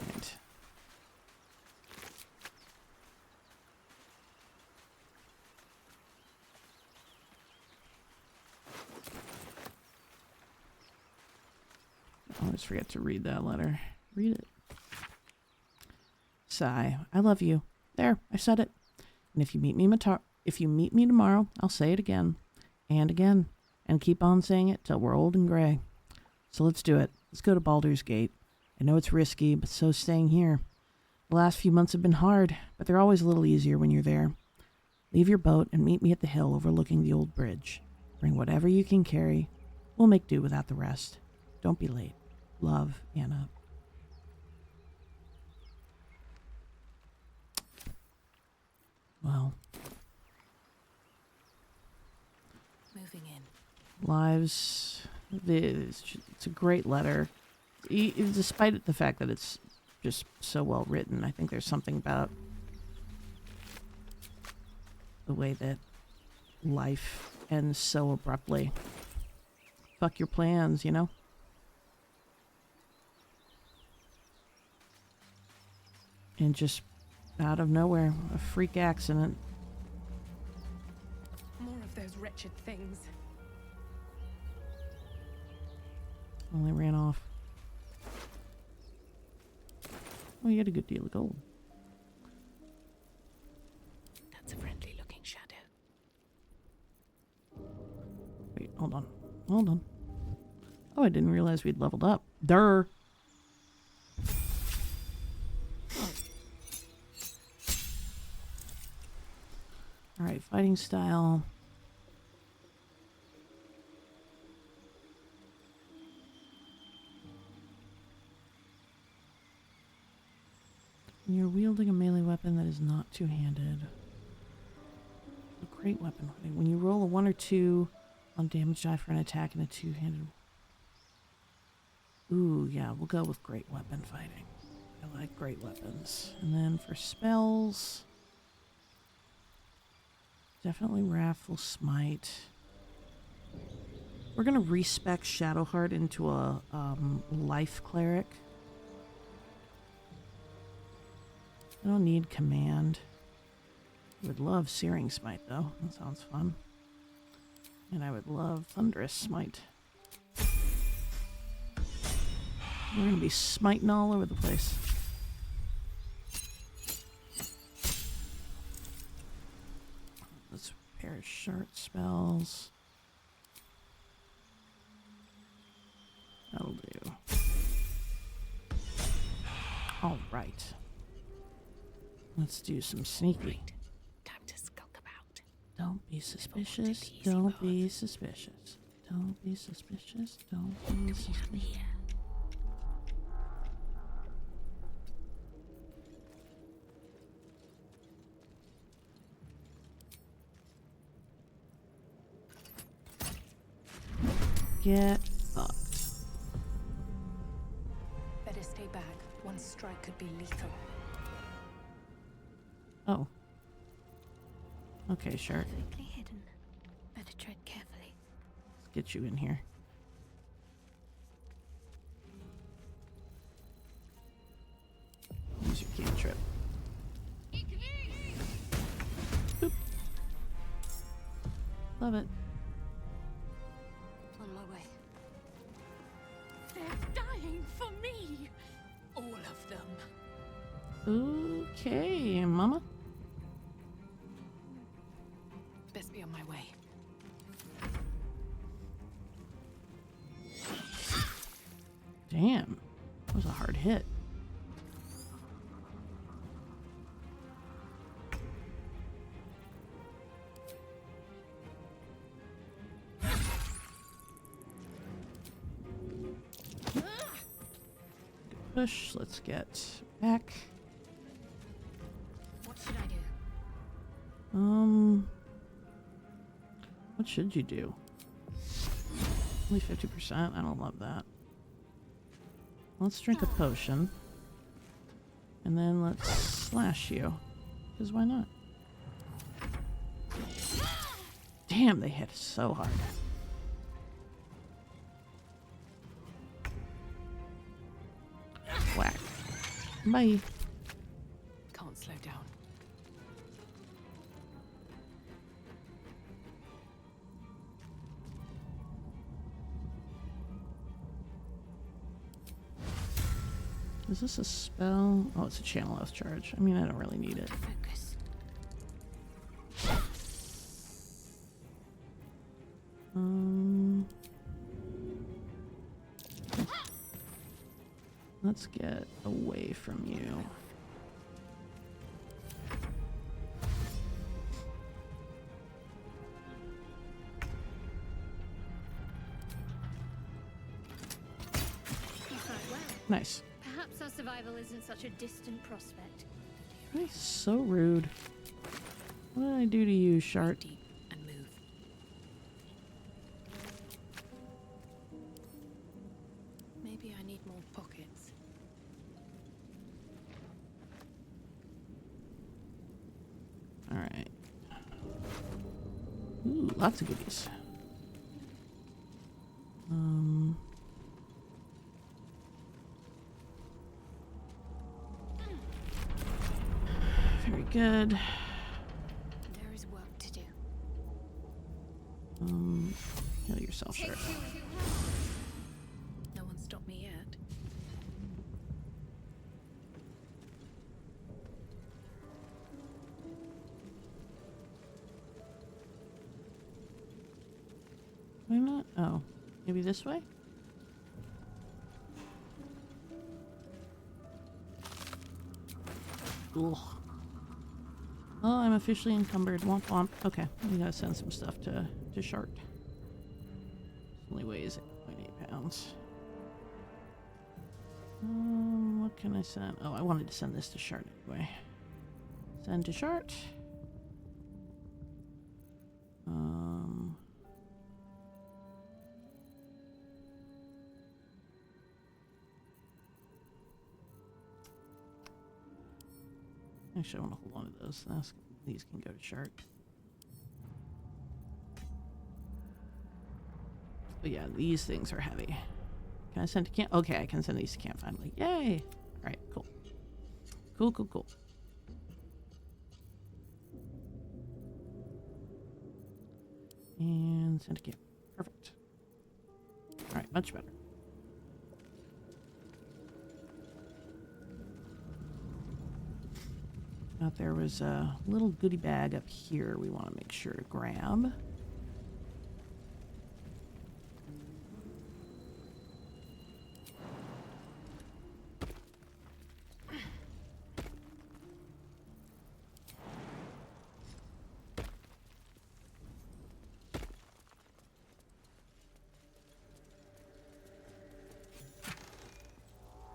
I always forget to read that letter. Read it. Sigh. I love you. There, I said it. And if you meet me tomorrow, I'll say it again and again and keep on saying it till we're old and gray. So let's do it. Let's go to Baldur's Gate. I know it's risky, but so's staying here. The last few months have been hard, but they're always a little easier when you're there. Leave your boat and meet me at the hill overlooking the old bridge. Bring whatever you can carry. We'll make do without the rest. Don't be late. Love, Anna. Well. Moving in. Lives. It's a great letter. Despite the fact that it's just so well written, I think there's something about the way that life ends so abruptly. Fuck your plans, you know? And just out of nowhere, a freak accident. More of those wretched things. Well, they ran off. Well, you had a good deal of gold. That's a friendly looking shadow. Wait, hold on. Hold on. Oh, I didn't realize we'd leveled up. Durr. Alright, fighting style. You're wielding a melee weapon that is not two-handed. A great weapon. When you roll a 1 or 2 on damage die for an attack in a two-handed... Ooh, yeah, we'll go with great weapon fighting. I like great weapons. And then for spells... Definitely Wrathful Smite. We're going to respec Shadowheart into a Life Cleric. I don't need Command. I would love Searing Smite, though. That sounds fun. And I would love Thunderous Smite. We're going to be smiting all over the place. Let's repair short spells. That'll do. All right. Let's do some sneaky. Time to skulk Don't be suspicious. Don't be suspicious. Don't be suspicious. Don't be suspicious. Get fucked. Better stay back. One strike could be lethal. Oh. Okay, sure. Perfectly hidden. Better tread carefully. Let's get you in here. Use your cantrip. Boop. Love it. On my way. They're dying for me. All of them. Okay, mama. Best be on my way. Damn. That was a hard hit. Push. Let's get back. What should I do? What should you do? Only 50%. I don't love that. Let's drink a potion. And then let's slash you. Because why not? Damn, they hit so hard. Whack. Bye. Can't slow down. Is this a spell? Oh, it's a channel oath charge. I mean, I don't really need it. Focus. Let's get away from you. You fight well. Nice. Perhaps our survival isn't such a distant prospect. That's so rude. What did I do to you, Shart? Deep and move. Maybe I need more pockets. Alright. Ooh, lots of goodies. Very good. There is work to do. Heal yourself, Shart. No one stopped me yet. Why not? Oh, maybe this way? Ugh. Oh, I'm officially encumbered. Womp womp. Okay, we gotta send some stuff to Shart. Only weighs 8.8 pounds. What can I send? Oh, I wanted to send this to Shart anyway. Send to Shart. Actually, I want to hold on to those. These can go to Shart. But yeah, these things are heavy. Can I send to camp? Okay, I can send these to camp finally. Yay! Alright, cool. Cool, cool, cool. And send to camp. Perfect. Alright, much better. Thought there was a little goodie bag up here we want to make sure to grab.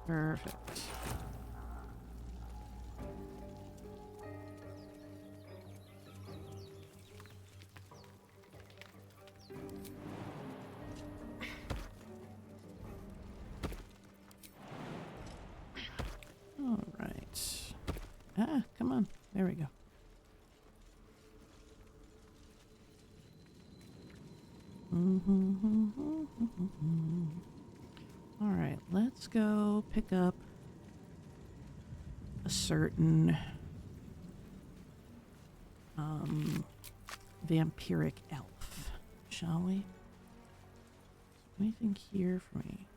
Perfect. All right. Ah, come on. There we go. All right, let's go pick up a certain vampiric elf, shall we? Anything here for me?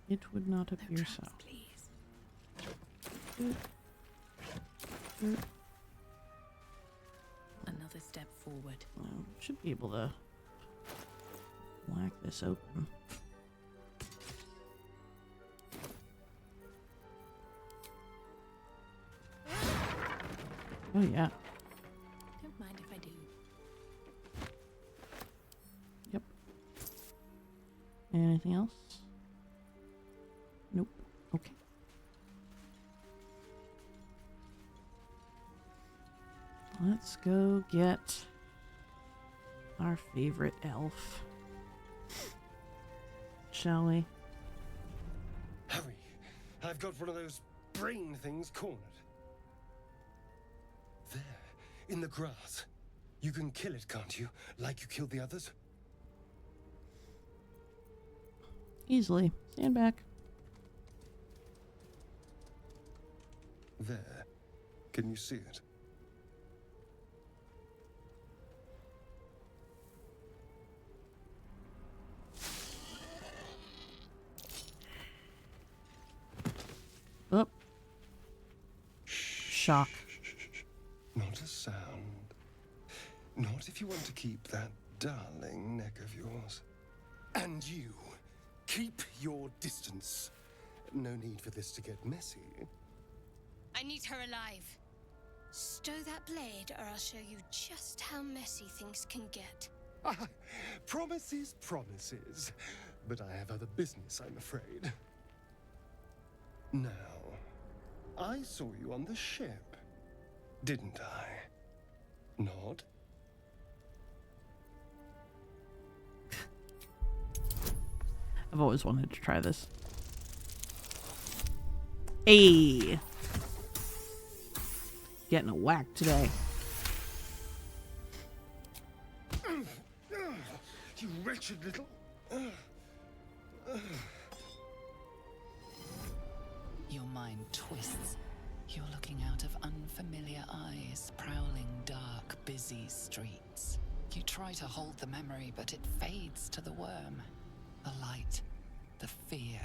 It would not appear so. Please. Another step forward. Should be able to whack this open. Oh yeah. Don't mind if I do. Yep. Anything else? Nope. Okay. Let's go get our favorite elf. Shall we? Hurry! I've got one of those brain things cornered. There, in the grass. You can kill it, can't you? Like you killed the others? Easily. Stand back. There. Can you see it? Oh. Shock. Not a sound. Not if you want to keep that darling neck of yours. And you, keep your distance. No need for this to get messy. I need her alive. Stow that blade, or I'll show you just how messy things can get. Promises, promises. But I have other business, I'm afraid. Now, I saw you on the ship, didn't I? Nod? I've always wanted to try this. Hey! Getting a whack today. You wretched little... Your mind twists. You're looking out of unfamiliar eyes, prowling dark, busy streets. You try to hold the memory, but it fades to the worm. The light, the fear.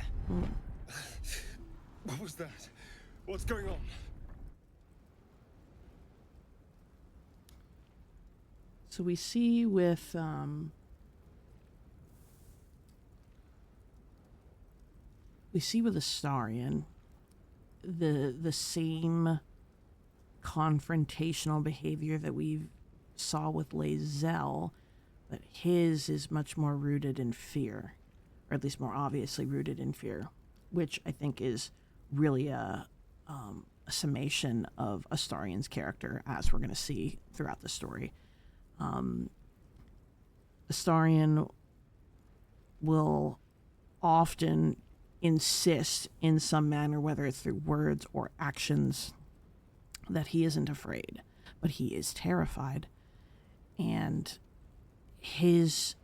What was that? What's going on? So we see with Astarion the same confrontational behavior that we saw with Lae'zel, but his is much more rooted in fear, or at least more obviously rooted in fear, which I think is really a summation of Astarion's character, as we're going to see throughout the story. Astarion will often insist in some manner, whether it's through words or actions, that he isn't afraid, but he is terrified. And his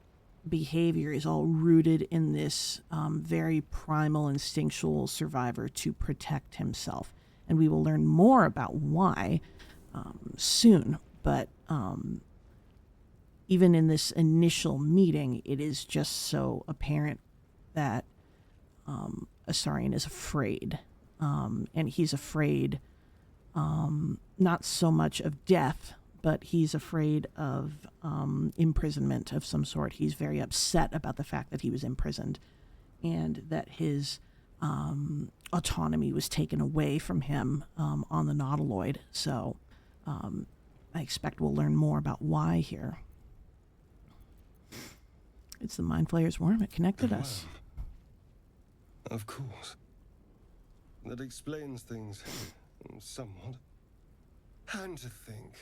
behavior is all rooted in this very primal, instinctual survivor to protect himself. And we will learn more about why soon. But even in this initial meeting, it is just so apparent that Astarion is afraid. And he's afraid not so much of death, but he's afraid of imprisonment of some sort. He's very upset about the fact that he was imprisoned and that his autonomy was taken away from him on the Nautiloid. So I expect we'll learn more about why here. It's the Mind Flayer's worm. It connected us. Of course. That explains things somewhat. And to think,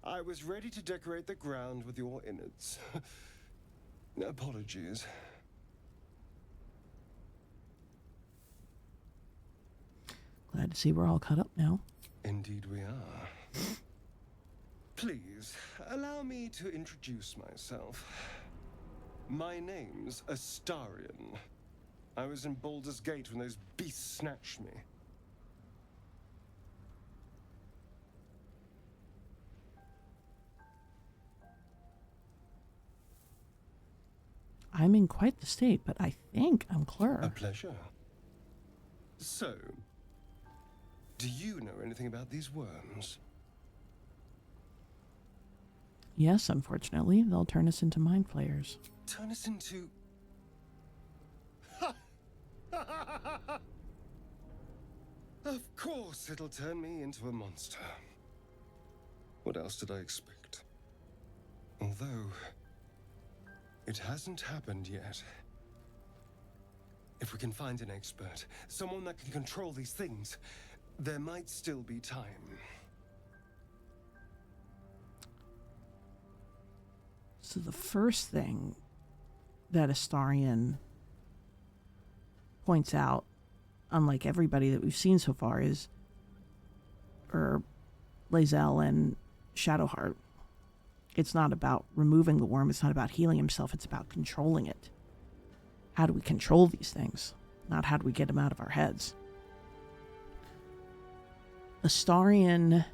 I was ready to decorate the ground with your innards. Apologies. Glad to see we're all caught up now. Indeed we are. Please, allow me to introduce myself. My name's Astarion. I was in Baldur's Gate when those beasts snatched me. I'm in quite the state, but I think I'm clear. A pleasure. So, do you know anything about these worms? Yes, unfortunately, they'll turn us into mind flayers. Turn us into... Of course it'll turn me into a monster. What else did I expect? Although, it hasn't happened yet. If we can find an expert, someone that can control these things, there might still be time. So the first thing that Astarion points out, unlike everybody that we've seen so far, is Lae'zel and Shadowheart. It's not about removing the worm, it's not about healing himself, it's about controlling it. How do we control these things? Not how do we get them out of our heads. Astarion,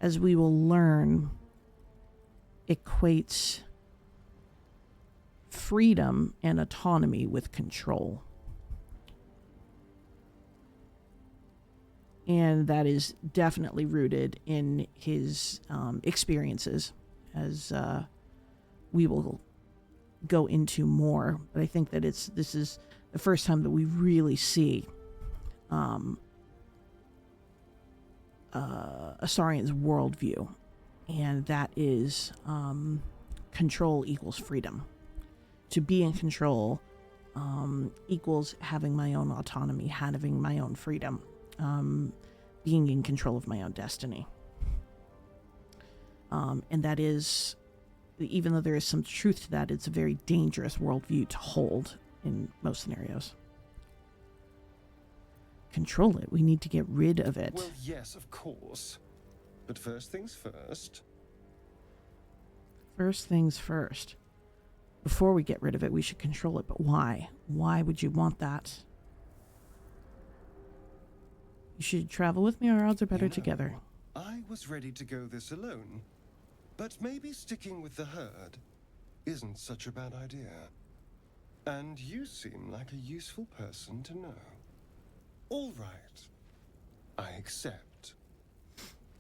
as we will learn, equates freedom and autonomy with control. And that is definitely rooted in his experiences, as we will go into more. But I think that this is the first time that we really see Astarion's worldview, and that is control equals freedom. To be in control equals having my own autonomy, having my own freedom. Being in control of my own destiny. And that is, even though there is some truth to that, it's a very dangerous worldview to hold in most scenarios. Control it. We need to get rid of it. Well, yes, of course. But first things first. First things first. Before we get rid of it, we should control it. But why? Why would you want that? You should travel with me, our odds are better together. I was ready to go this alone, but maybe sticking with the herd isn't such a bad idea. And you seem like a useful person to know. All right. I accept.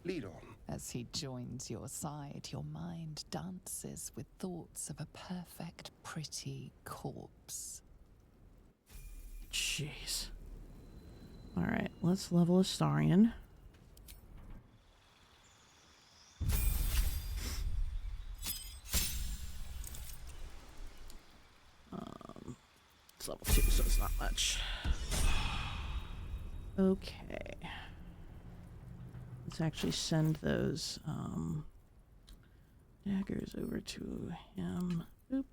Lead on. As he joins your side, your mind dances with thoughts of a perfect, pretty corpse. Jeez. Alright, let's level Astarion. It's level 2, so it's not much. Okay. Let's actually send those daggers over to him. Boop.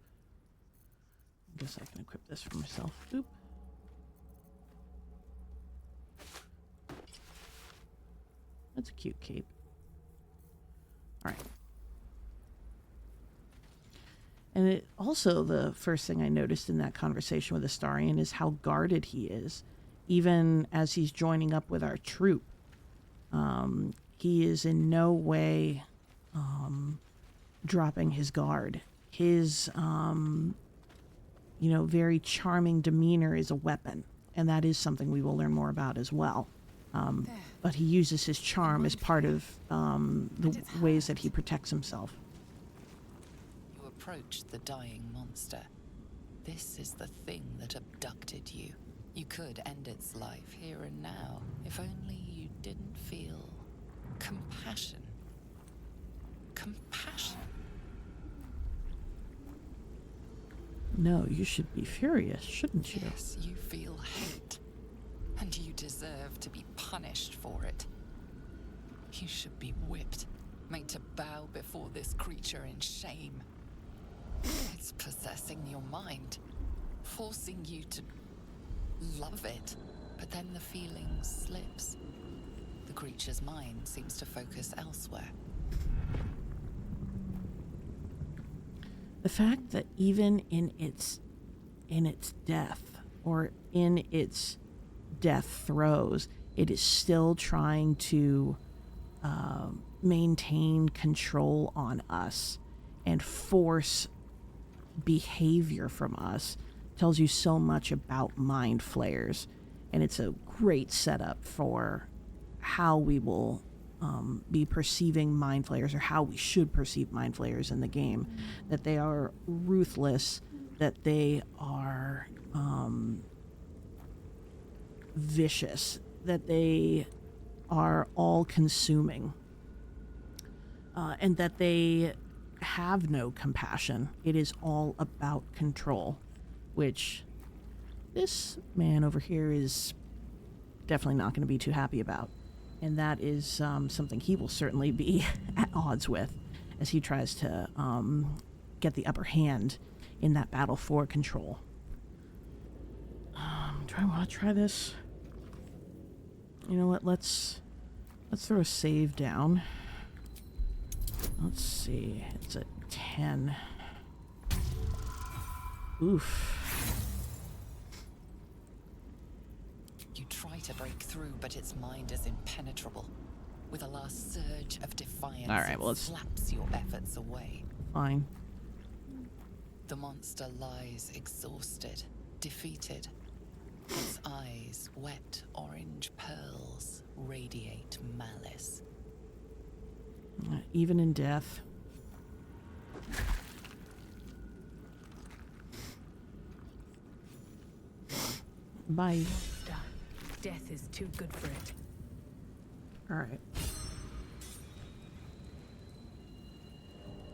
I guess I can equip this for myself. Boop. That's a cute cape. Alright. And it also, the first thing I noticed in that conversation with Astarion is how guarded he is. Even as he's joining up with our troop. He is in no way dropping his guard. His, very charming demeanor is a weapon. And that is something we will learn more about as well. But he uses his charm as part of the ways that he protects himself. You approach the dying monster. This is the thing that abducted you. You could end its life here and now, if only you didn't feel compassion. Compassion. No, you should be furious, shouldn't you? Yes, you feel hate. And you deserve to be punished for it. You should be whipped, made to bow before this creature in shame. It's possessing your mind, forcing you to love it. But then the feeling slips. The creature's mind seems to focus elsewhere. The fact that even in its death, or in its death throes, it is still trying to maintain control on us and force behavior from us tells you so much about mind flayers. And it's a great setup for how we will be perceiving mind flayers, or how we should perceive mind flayers in the game. That they are ruthless, that they are vicious, that they are all consuming, and that they have no compassion. It is all about control, which this man over here is definitely not going to be too happy about. And that is something he will certainly be at odds with as he tries to get the upper hand in that battle for control. Do I want to try this? You know what? Let's throw a save down. Let's see. It's a 10. Oof. You try to break through, but its mind is impenetrable. With a last surge of defiance, All right, well, it it's slaps your efforts away. fine. The monster lies exhausted, defeated. Its eyes, wet orange pearls, radiate malice. Even in death. Bye. Death is too good for it. All right.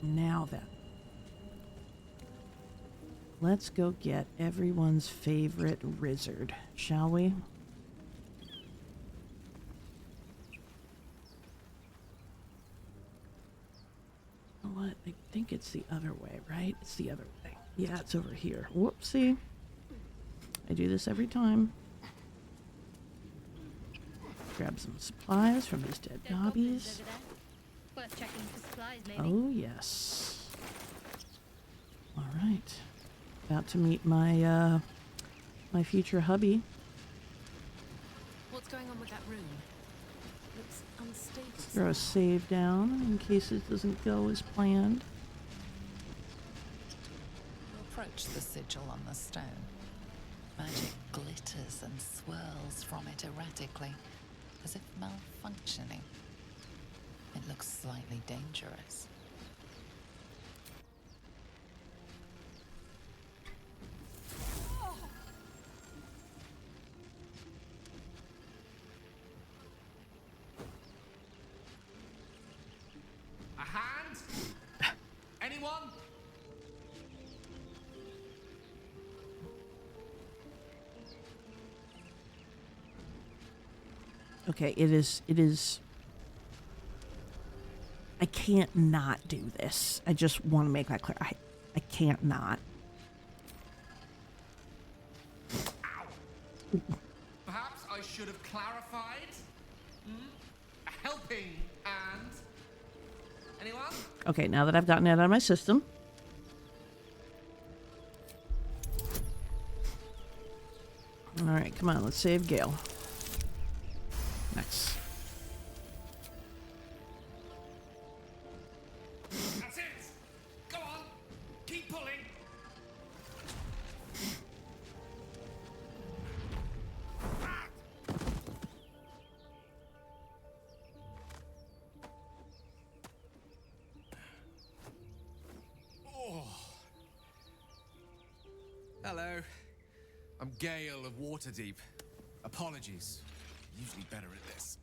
Now then. Let's go get everyone's favorite wizard, shall we? You know what? I think it's the other way, right? It's the other way. Yeah, it's over here. Whoopsie. I do this every time. Grab some supplies from these dead gobbies. Worth checking for supplies, maybe. Oh, yes. All right. About to meet my my future hubby. What's going on with that room? Looks unstable. Throw a save down in case it doesn't go as planned. You approach the sigil on the stone. Magic glitters and swirls from it erratically, as if malfunctioning. It looks slightly dangerous. A hand? Anyone? Okay, it is. I can't not do this. I just want to make that clear. I can't not. Perhaps I should have clarified. A helping hand. Anyone? Okay, now that I've gotten it out of my system. All right, come on, let's save Gale. Nice. That's it. Go on. Keep pulling. Oh. Hello. I'm Gale of Waterdeep. Apologies. Usually better at this.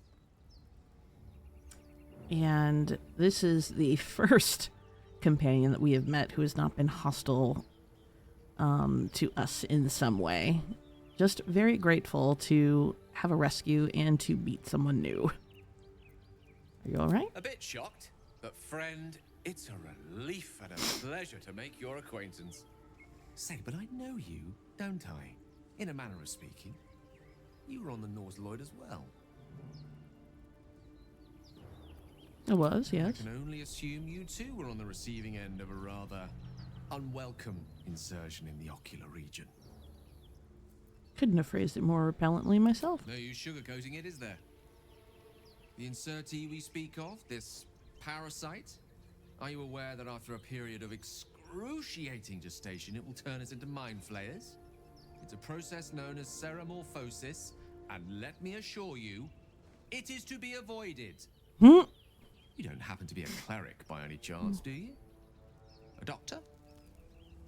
And this is the first companion that we have met who has not been hostile to us in some way. Just very grateful to have a rescue and to meet someone new. Are you all right? A bit shocked, but friend, it's a relief and a pleasure to make your acquaintance. Say, but I know you, don't I? In a manner of speaking. You were on the Norse Lloyd as well. It was, yes. I can only assume you too were on the receiving end of a rather unwelcome insertion in the ocular region. Couldn't have phrased it more repellently myself. No use sugarcoating it, is there? The insertee we speak of, this parasite, are you aware that after a period of excruciating gestation, it will turn us into mind flayers? It's a process known as ceramorphosis, and let me assure you, it is to be avoided. You don't happen to be a cleric by any chance, do you? A doctor?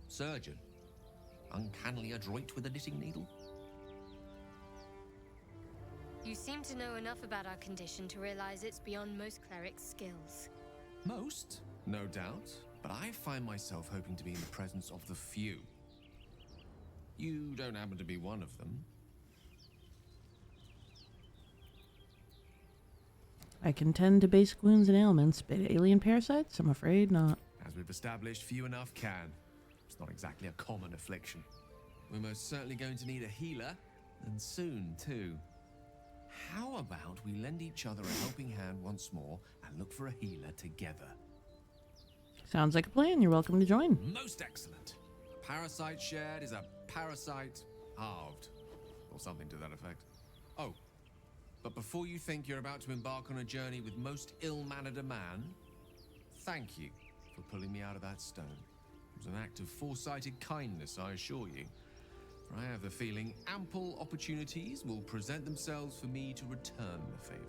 Surgeon? Uncannily adroit with a knitting needle? You seem to know enough about our condition to realize it's beyond most clerics' skills. Most, no doubt, but I find myself hoping to be in the presence of the few. You don't happen to be one of them. I can tend to basic wounds and ailments, but alien parasites? I'm afraid not. As we've established, few enough can. It's not exactly a common affliction. We're most certainly going to need a healer, and soon, too. How about we lend each other a helping hand once more and look for a healer together? Sounds like a plan. You're welcome to join. Most excellent. Parasite shared is a parasite halved, or something to that effect. Oh, but before you think you're about to embark on a journey with most ill-mannered a man, thank you for pulling me out of that stone. It was an act of foresighted kindness, I assure you. For I have the feeling ample opportunities will present themselves for me to return the favor.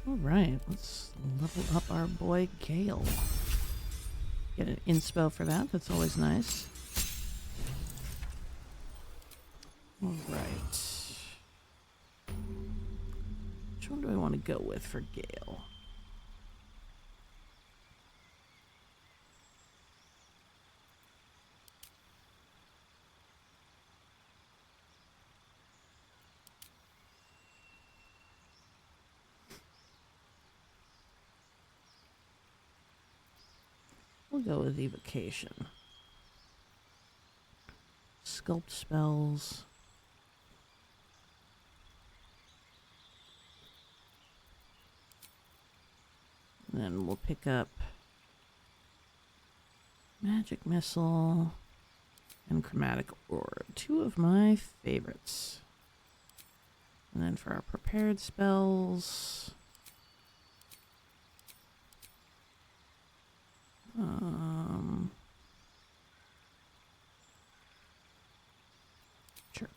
All right, let's level up our boy Gale. Get an inspo for that. That's always nice. All right. Which one do I want to go with for Gale? We'll go with evocation. Sculpt spells. And then we'll pick up magic missile and chromatic orb, two of my favorites. And then for our prepared spells, sure.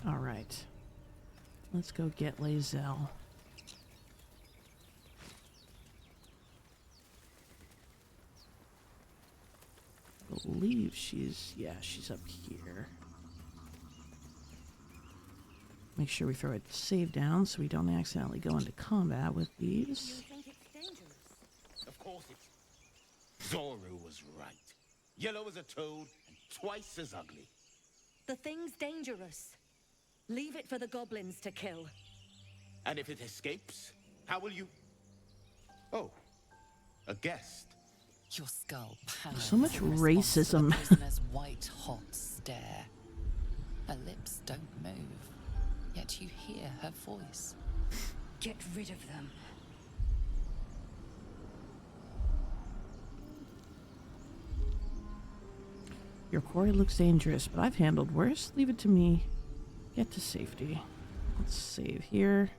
All right. Let's go get Lae'zel. I believe she's up here. Make sure we throw a save down so we don't accidentally go into combat with these. You think it's dangerous? Of course it's. Zoru was right. Yellow as a toad and twice as ugly. The thing's dangerous. Leave it for the goblins to kill. And if it escapes, how will you... Oh, a guest. Your skull pallors So much in response to the racism. prisoner's white-hot stare. Her lips don't move, yet you hear her voice. Get rid of them. Your quarry looks dangerous, but I've handled worse. Leave it to me. Get to safety. Let's save here.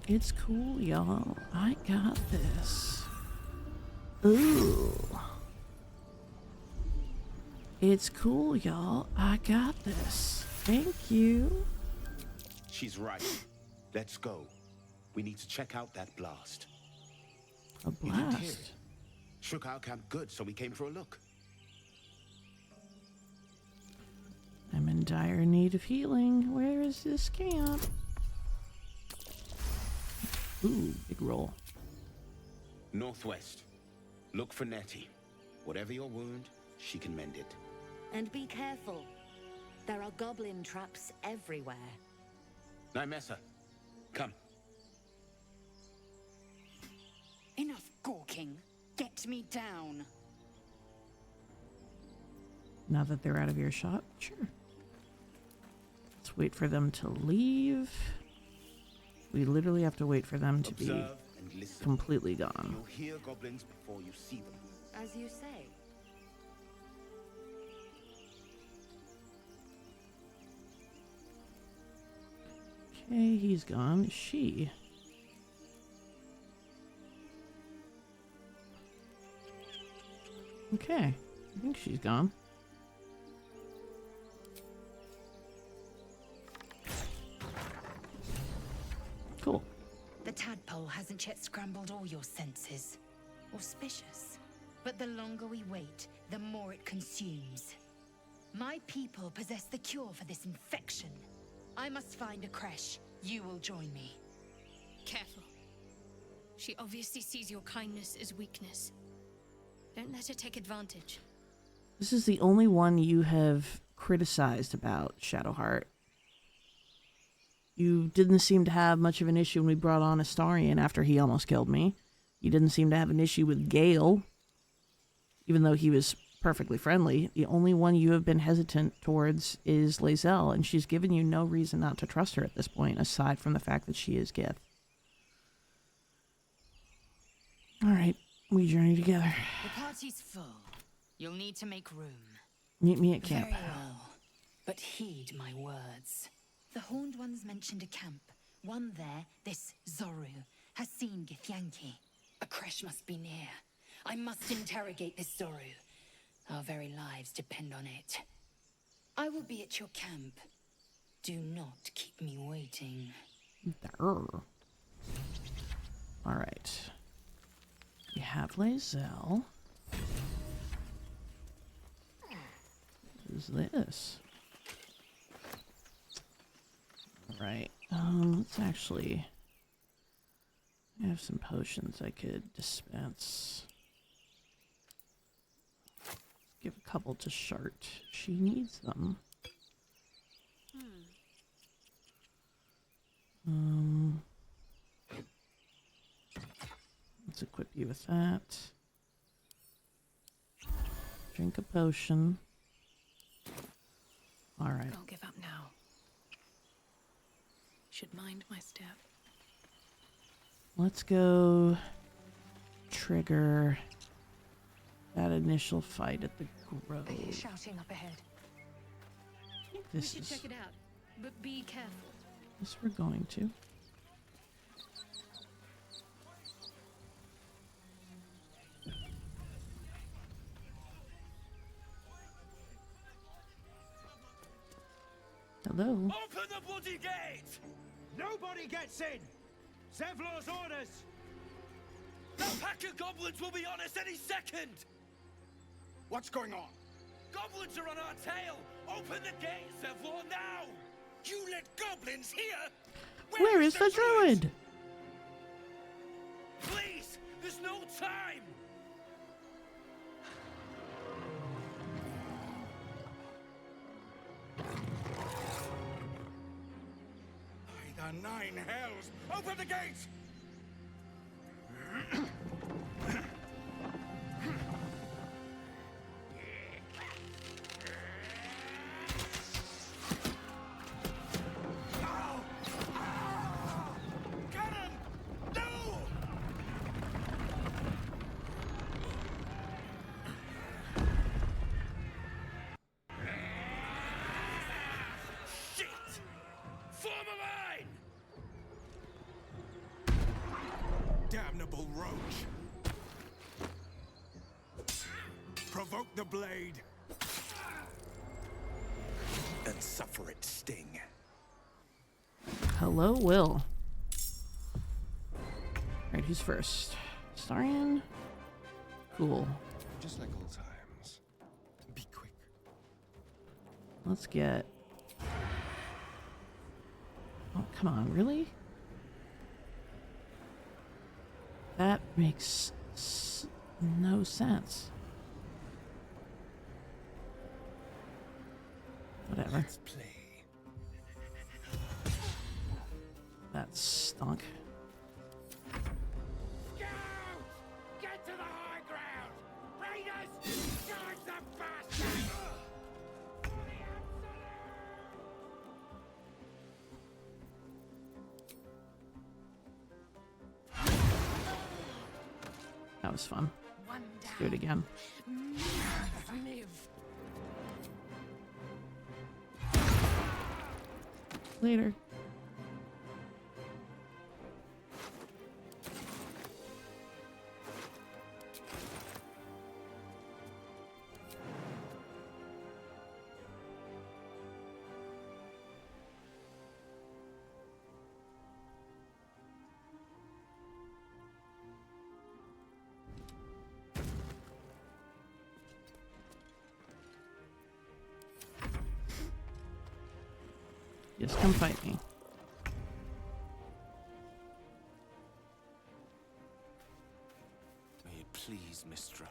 It's cool, y'all. I got this. Ooh. It's cool, y'all. I got this. Thank you. She's right. Let's go. We need to check out that blast. A You didn't hear blast. it. Shook our camp good, so we came for a look. I'm in dire need of healing. Where is this camp? Ooh, big roll. Northwest. Look for Nettie. Whatever your wound, she can mend it. And be careful. There are goblin traps everywhere. Nymessa, come. Enough gawking. Get me down. Now that they're out of earshot, sure. Let's wait for them to leave. We literally have to wait for them to be Observe and listen. completely gone. You'll hear goblins before you see them. As you say. Okay, he's gone. She. Okay, I think she's gone. Cool. The tadpole hasn't yet scrambled all your senses. Auspicious. But the longer we wait, the more it consumes. My people possess the cure for this infection. I must find a creche. You will join me. Careful. She obviously sees your kindness as weakness. Don't let her take advantage. This is the only one you have criticized about, Shadowheart. You didn't seem to have much of an issue when we brought on Astarion after he almost killed me. You didn't seem to have an issue with Gale, even though he was perfectly friendly. The only one you have been hesitant towards is Lae'zel, and she's given you no reason not to trust her at this point, aside from the fact that she is Gith. All right, we journey together. The party's full. You'll need to make room. Meet me at camp. Very well. But heed my words. The Horned Ones mentioned a camp. One there, this Zoru, has seen Githyanki. A creche must be near. I must interrogate this Zoru. Our very lives depend on it. I will be at your camp. Do not keep me waiting. All right. We have Lae'zel. What is this? All right. Let's actually... I have some potions I could dispense. Give a couple to Shart. She needs them. Let's equip you with that. Drink a potion. All right. Don't give up now. Should mind my step. Let's go trigger that initial fight at the grove. I hear shouting up ahead. I think We this should is check it out, but be careful. this we're going to. Hello. Open the bloody gate! Nobody gets in! Zevlor's orders! That pack of goblins will be on us any second! What's going on? Goblins are on our tail! Open the gate, Zevlor, now! You let goblins here? Where is the druid? Please! There's no time! By the nine hells! Open the gates! Damnable roach! Provoke the blade! And suffer its sting. Hello, Will. Alright, who's first? Astarion? Cool. Just like old times. Be quick. Let's get Oh, come on, really? That makes no sense. Whatever. Let's play. That stunk. Get to the high ground! Raiders! Charge the bastard! That was fun. Let's do it again. Later. Just come fight me. May it please, Mistra.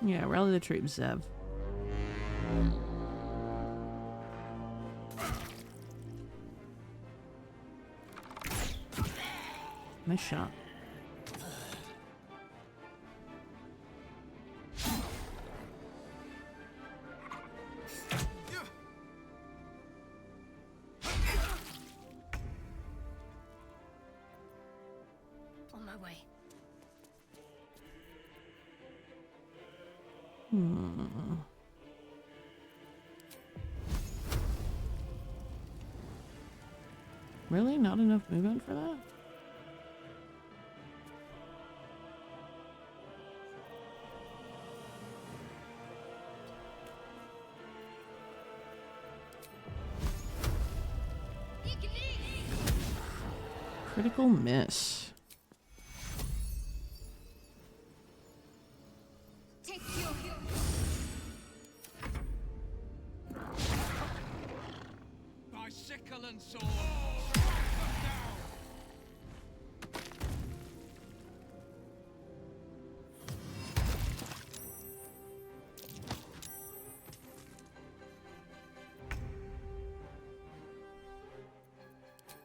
Yeah, rally the troops, Zev. Nice shot. On my way. Really? Not enough movement for that? Critical miss. By sickle and sword!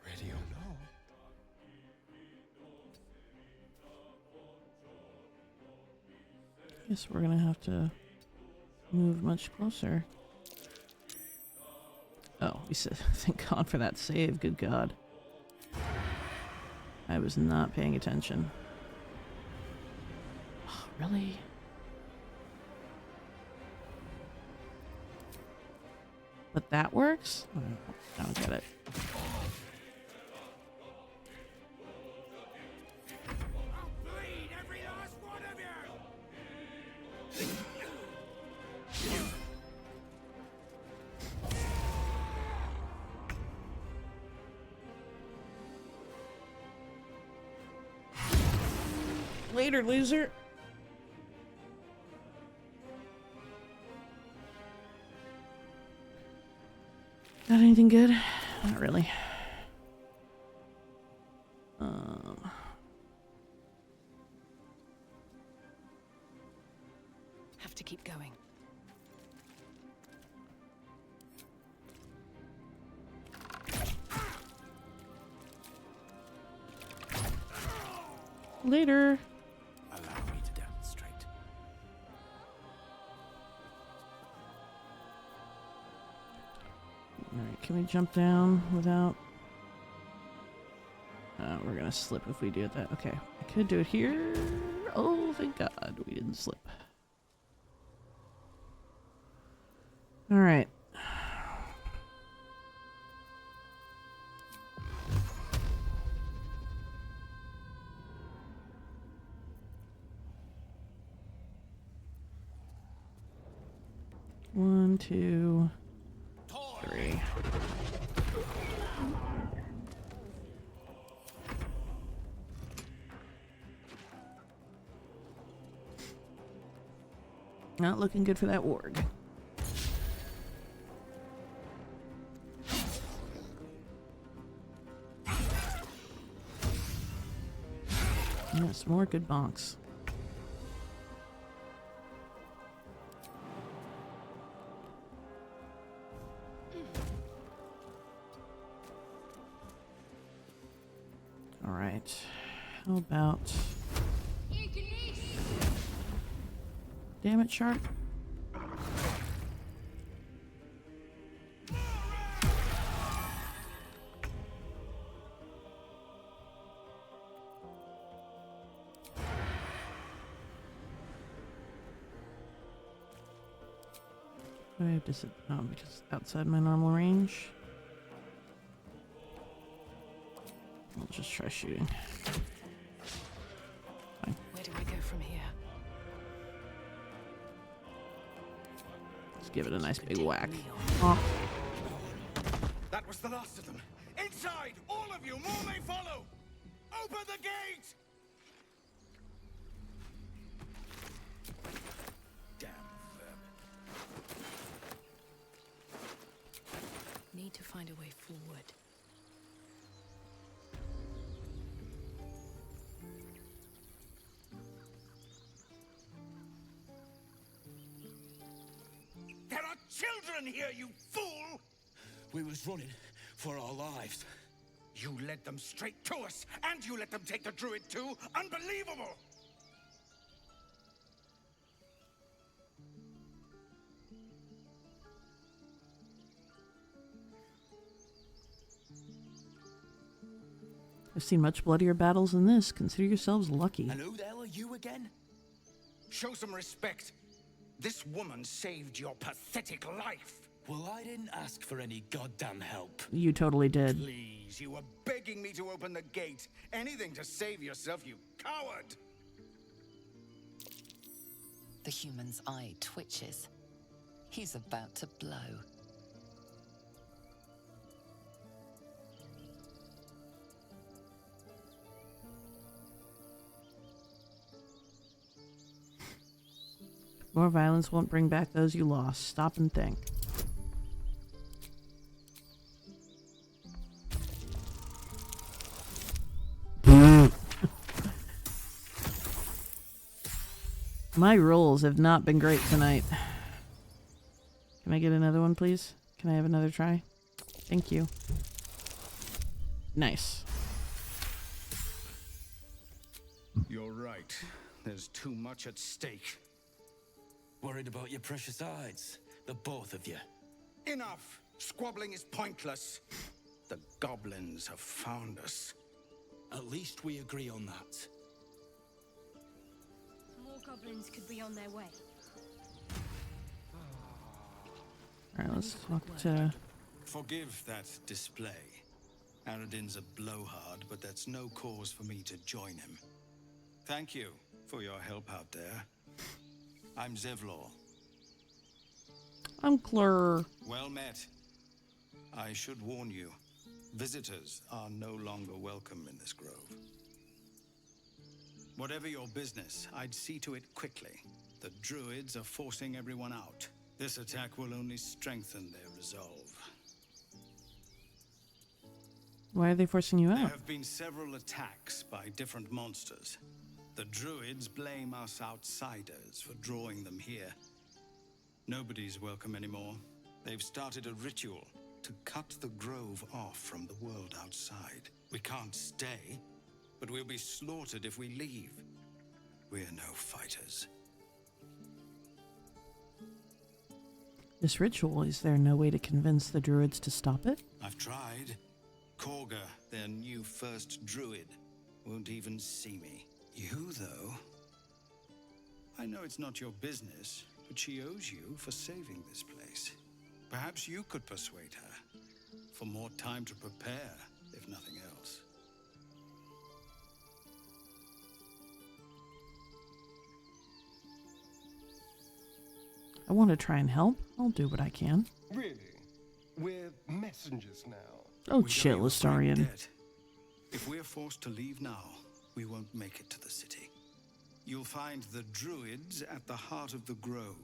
Ready or not? Guess we're gonna have to move much closer. Oh, we said, thank God for that save. Good God. I was not paying attention. Oh, really? But that works? I don't get it. Bleed every last one of you! Later, loser. Got anything good? Not really. Have to keep going. Later. Allow me to demonstrate. Alright, can we jump down without... we're gonna slip if we do it that... Okay, I could do it here. Oh, thank God we didn't slip. Alright. 1, 2, 3. Not looking good for that warg. Yes, more good bonks. All right. How about... Damn it, shark. I have to sit down because it's outside my normal range. I'll just try shooting. Fine. Where do I go from here? Let's give it a nice big whack. Oh. That was the last of them. Inside! All of you! More may follow! Open the gate! Damn vermin. Need to find a way forward. There are children here, you fool! We was running for our lives. You led them straight to us, and you let them take the druid too? Unbelievable! I've seen much bloodier battles than this. Consider yourselves lucky. And who the hell are you again? Show some respect. This woman saved your pathetic life. Well, I didn't ask for any goddamn help. You totally did. Please, you were begging me to open the gate. Anything to save yourself, you coward! The human's eye twitches. He's about to blow. More violence won't bring back those you lost. Stop and think. My rolls have not been great tonight. Can I get another one, please? Can I have another try? Thank you. Nice. You're right. There's too much at stake. Worried about your precious hides, the both of you. Enough! Squabbling is pointless. The goblins have found us. At least we agree on that. More goblins could be on their way. Alright, let's talk to... Forgive that display. Aradin's a blowhard, but that's no cause for me to join him. Thank you for your help out there. I'm Zevlor. I'm Clur. Well met. I should warn you, visitors are no longer welcome in this grove. Whatever your business, I'd see to it quickly. The druids are forcing everyone out. This attack will only strengthen their resolve. Why are they forcing you There out? have been several attacks by different monsters. The druids blame us outsiders for drawing them here. Nobody's welcome anymore. They've started a ritual to cut the grove off from the world outside. We can't stay, but we'll be slaughtered if we leave. We're no fighters. This ritual, is there no way to convince the druids to stop it? I've tried. Korga, their new first druid, won't even see me. You, though? I know it's not your business, but she owes you for saving this place. Perhaps you could persuade her, for more time to prepare, if nothing else. I I want to try and help. I'll do what I can. Really? We're messengers now. Oh, We chill, don't even find Astarion. dead. If we're forced to leave now, we won't make it to the city. You'll find the druids at the heart of the grove.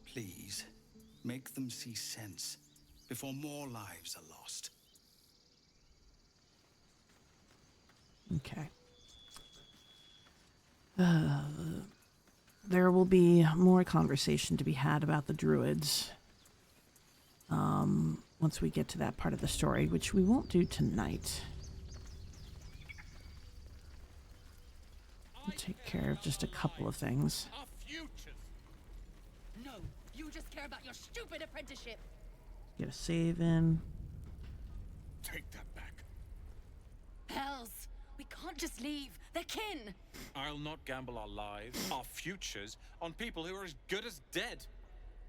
Please, make them see sense before more lives are lost. Okay. There will be more conversation to be had about the druids once we get to that part of the story, which we won't do tonight. We'll take care of just a couple of things. No, you just care about your stupid apprenticeship. Get a save in. Take that back. Hells, we can't just leave. They're kin. I'll not gamble our lives, our futures, on people who are as good as dead.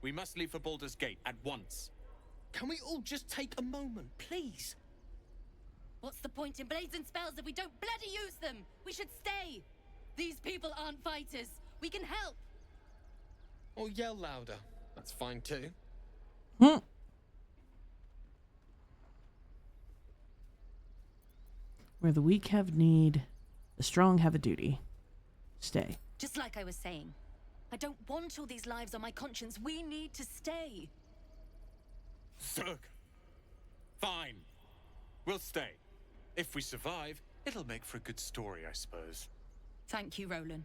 We must leave for Baldur's Gate at once. Can we all just take a moment, please? What's the point in blades and spells if we don't bloody use them? We should stay. These people aren't fighters. We can help. Or yell louder. That's fine too. Where the weak have need, the strong have a duty. Stay. Just like I was saying, I don't want all these lives on my conscience. We need to stay. Zerg. Fine. We'll stay. If we survive, it'll make for a good story, I suppose. Thank you, Roland.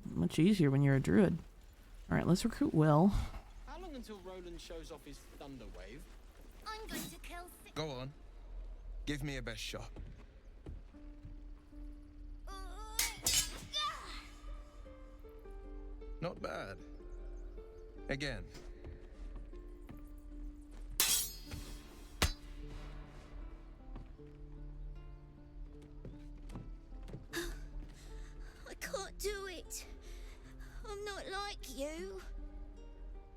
Much easier when you're a druid. All right, let's recruit Will. How long until Roland shows off his thunder wave? I'm going to kill Go on. Give me a best shot. Not bad. Again. I can't do it. I'm not like you.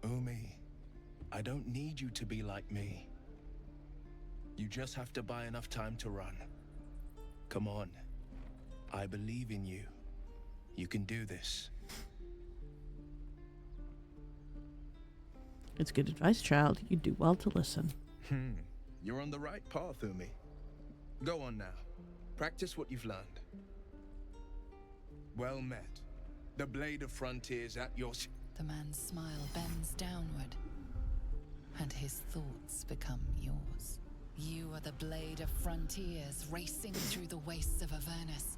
Umi, I don't need you to be like me. You just have to buy enough time to run. Come on. I believe in you. You can do this. It's good advice, child. You do well to listen. You're on the right path, Umi. Go on now. Practice what you've learned. Well met. The blade of frontiers at your... The man's smile bends downward, and his thoughts become yours. You are the blade of frontiers racing through the wastes of Avernus.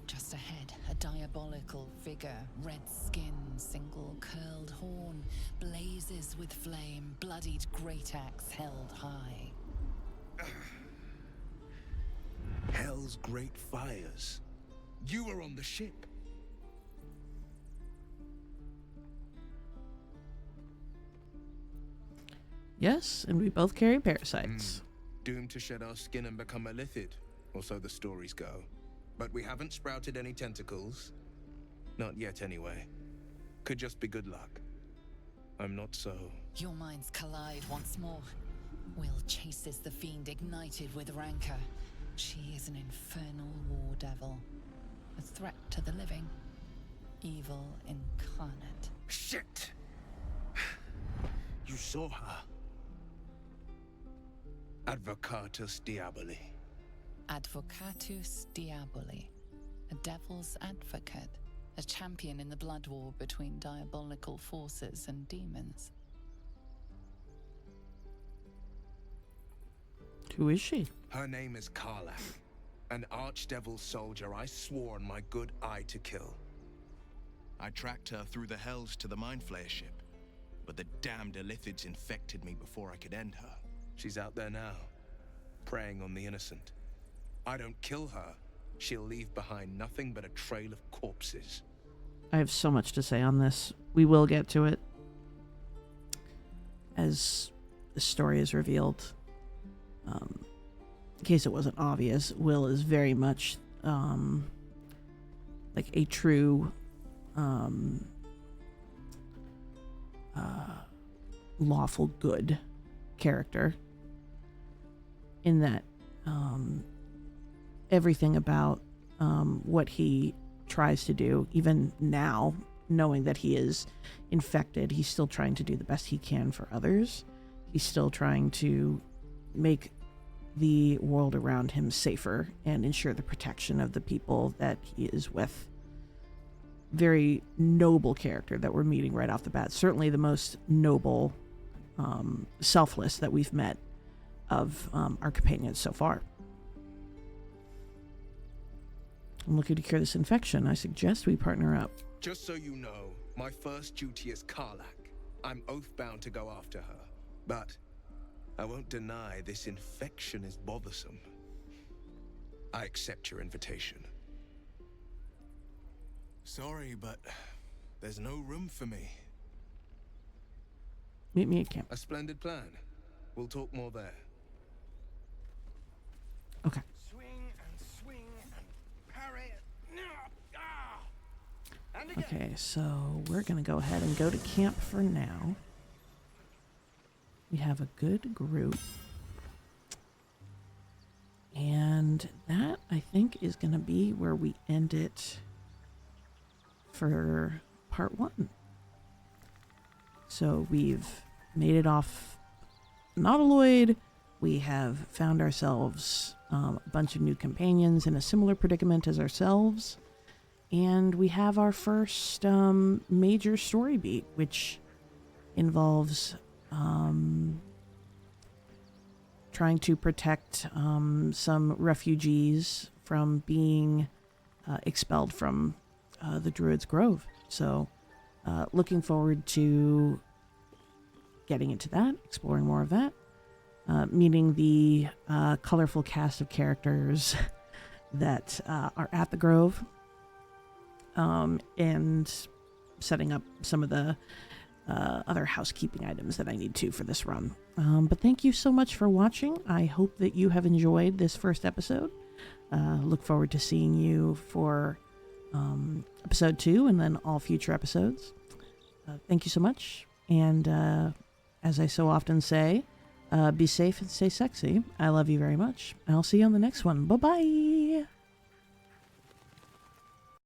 Just ahead, a diabolical figure, red skin, single curled horn, blazes with flame, bloodied great axe held high. Hell's great fires. You were on the ship. Yes, and we both carry parasites. Doomed to shed our skin and become a lithid, or so the stories go. But we haven't sprouted any tentacles. Not yet, anyway. Could just be good luck. I'm not so... Your minds collide once more. Will chases the fiend ignited with rancor. She is an infernal war devil. A threat to the living. Evil incarnate. Shit! You saw her. Advocatus Diaboli. Advocatus Diaboli. A devil's advocate. A champion in the blood war between diabolical forces and demons. Who is she? Her name is Karlach. An archdevil soldier I swore on my good eye to kill. I tracked her through the hells to the Mind Flayer ship, but the damned Illithids infected me before I could end her. She's out there now, preying on the innocent. I don't kill her, she'll leave behind nothing but a trail of corpses. I have so much to say on this. We will get to it as the story is revealed. In case it wasn't obvious, Will is very much like a true lawful good character, in that everything about what he tries to do, even now knowing that he is infected, he's still trying to do the best he can for others. He's still trying to make the world around him safer and ensure the protection of the people that he is with. Very noble character that we're meeting right off the bat. Certainly the most noble, selfless that we've met of our companions so far. I'm looking to cure this infection. I suggest we partner up. Just so you know, my first duty is Karlak. I'm oath-bound to go after her. But I won't deny this infection is bothersome. I accept your invitation. Sorry, but there's no room for me. Meet me at camp. A splendid plan. We'll talk more there. Okay. Swing and parry. And again. Okay, so we're going to go ahead and go to camp for now. We have a good group. And that, I think, is going to be where we end it for part 1. So we've made it off Nautiloid. We have found ourselves a bunch of new companions in a similar predicament as ourselves. And we have our first major story beat, which involves trying to protect some refugees from being expelled from the Druid's Grove. So looking forward to getting into that, exploring more of that, meeting the colorful cast of characters that are at the Grove, and setting up some of the other housekeeping items that I need to for this run. But thank you so much for watching. I hope that you have enjoyed this first episode. Look forward to seeing you for episode 2 and then all future episodes. Thank you so much. And as I so often say, be safe and stay sexy. I love you very much. I'll see you on the next one. Bye-bye.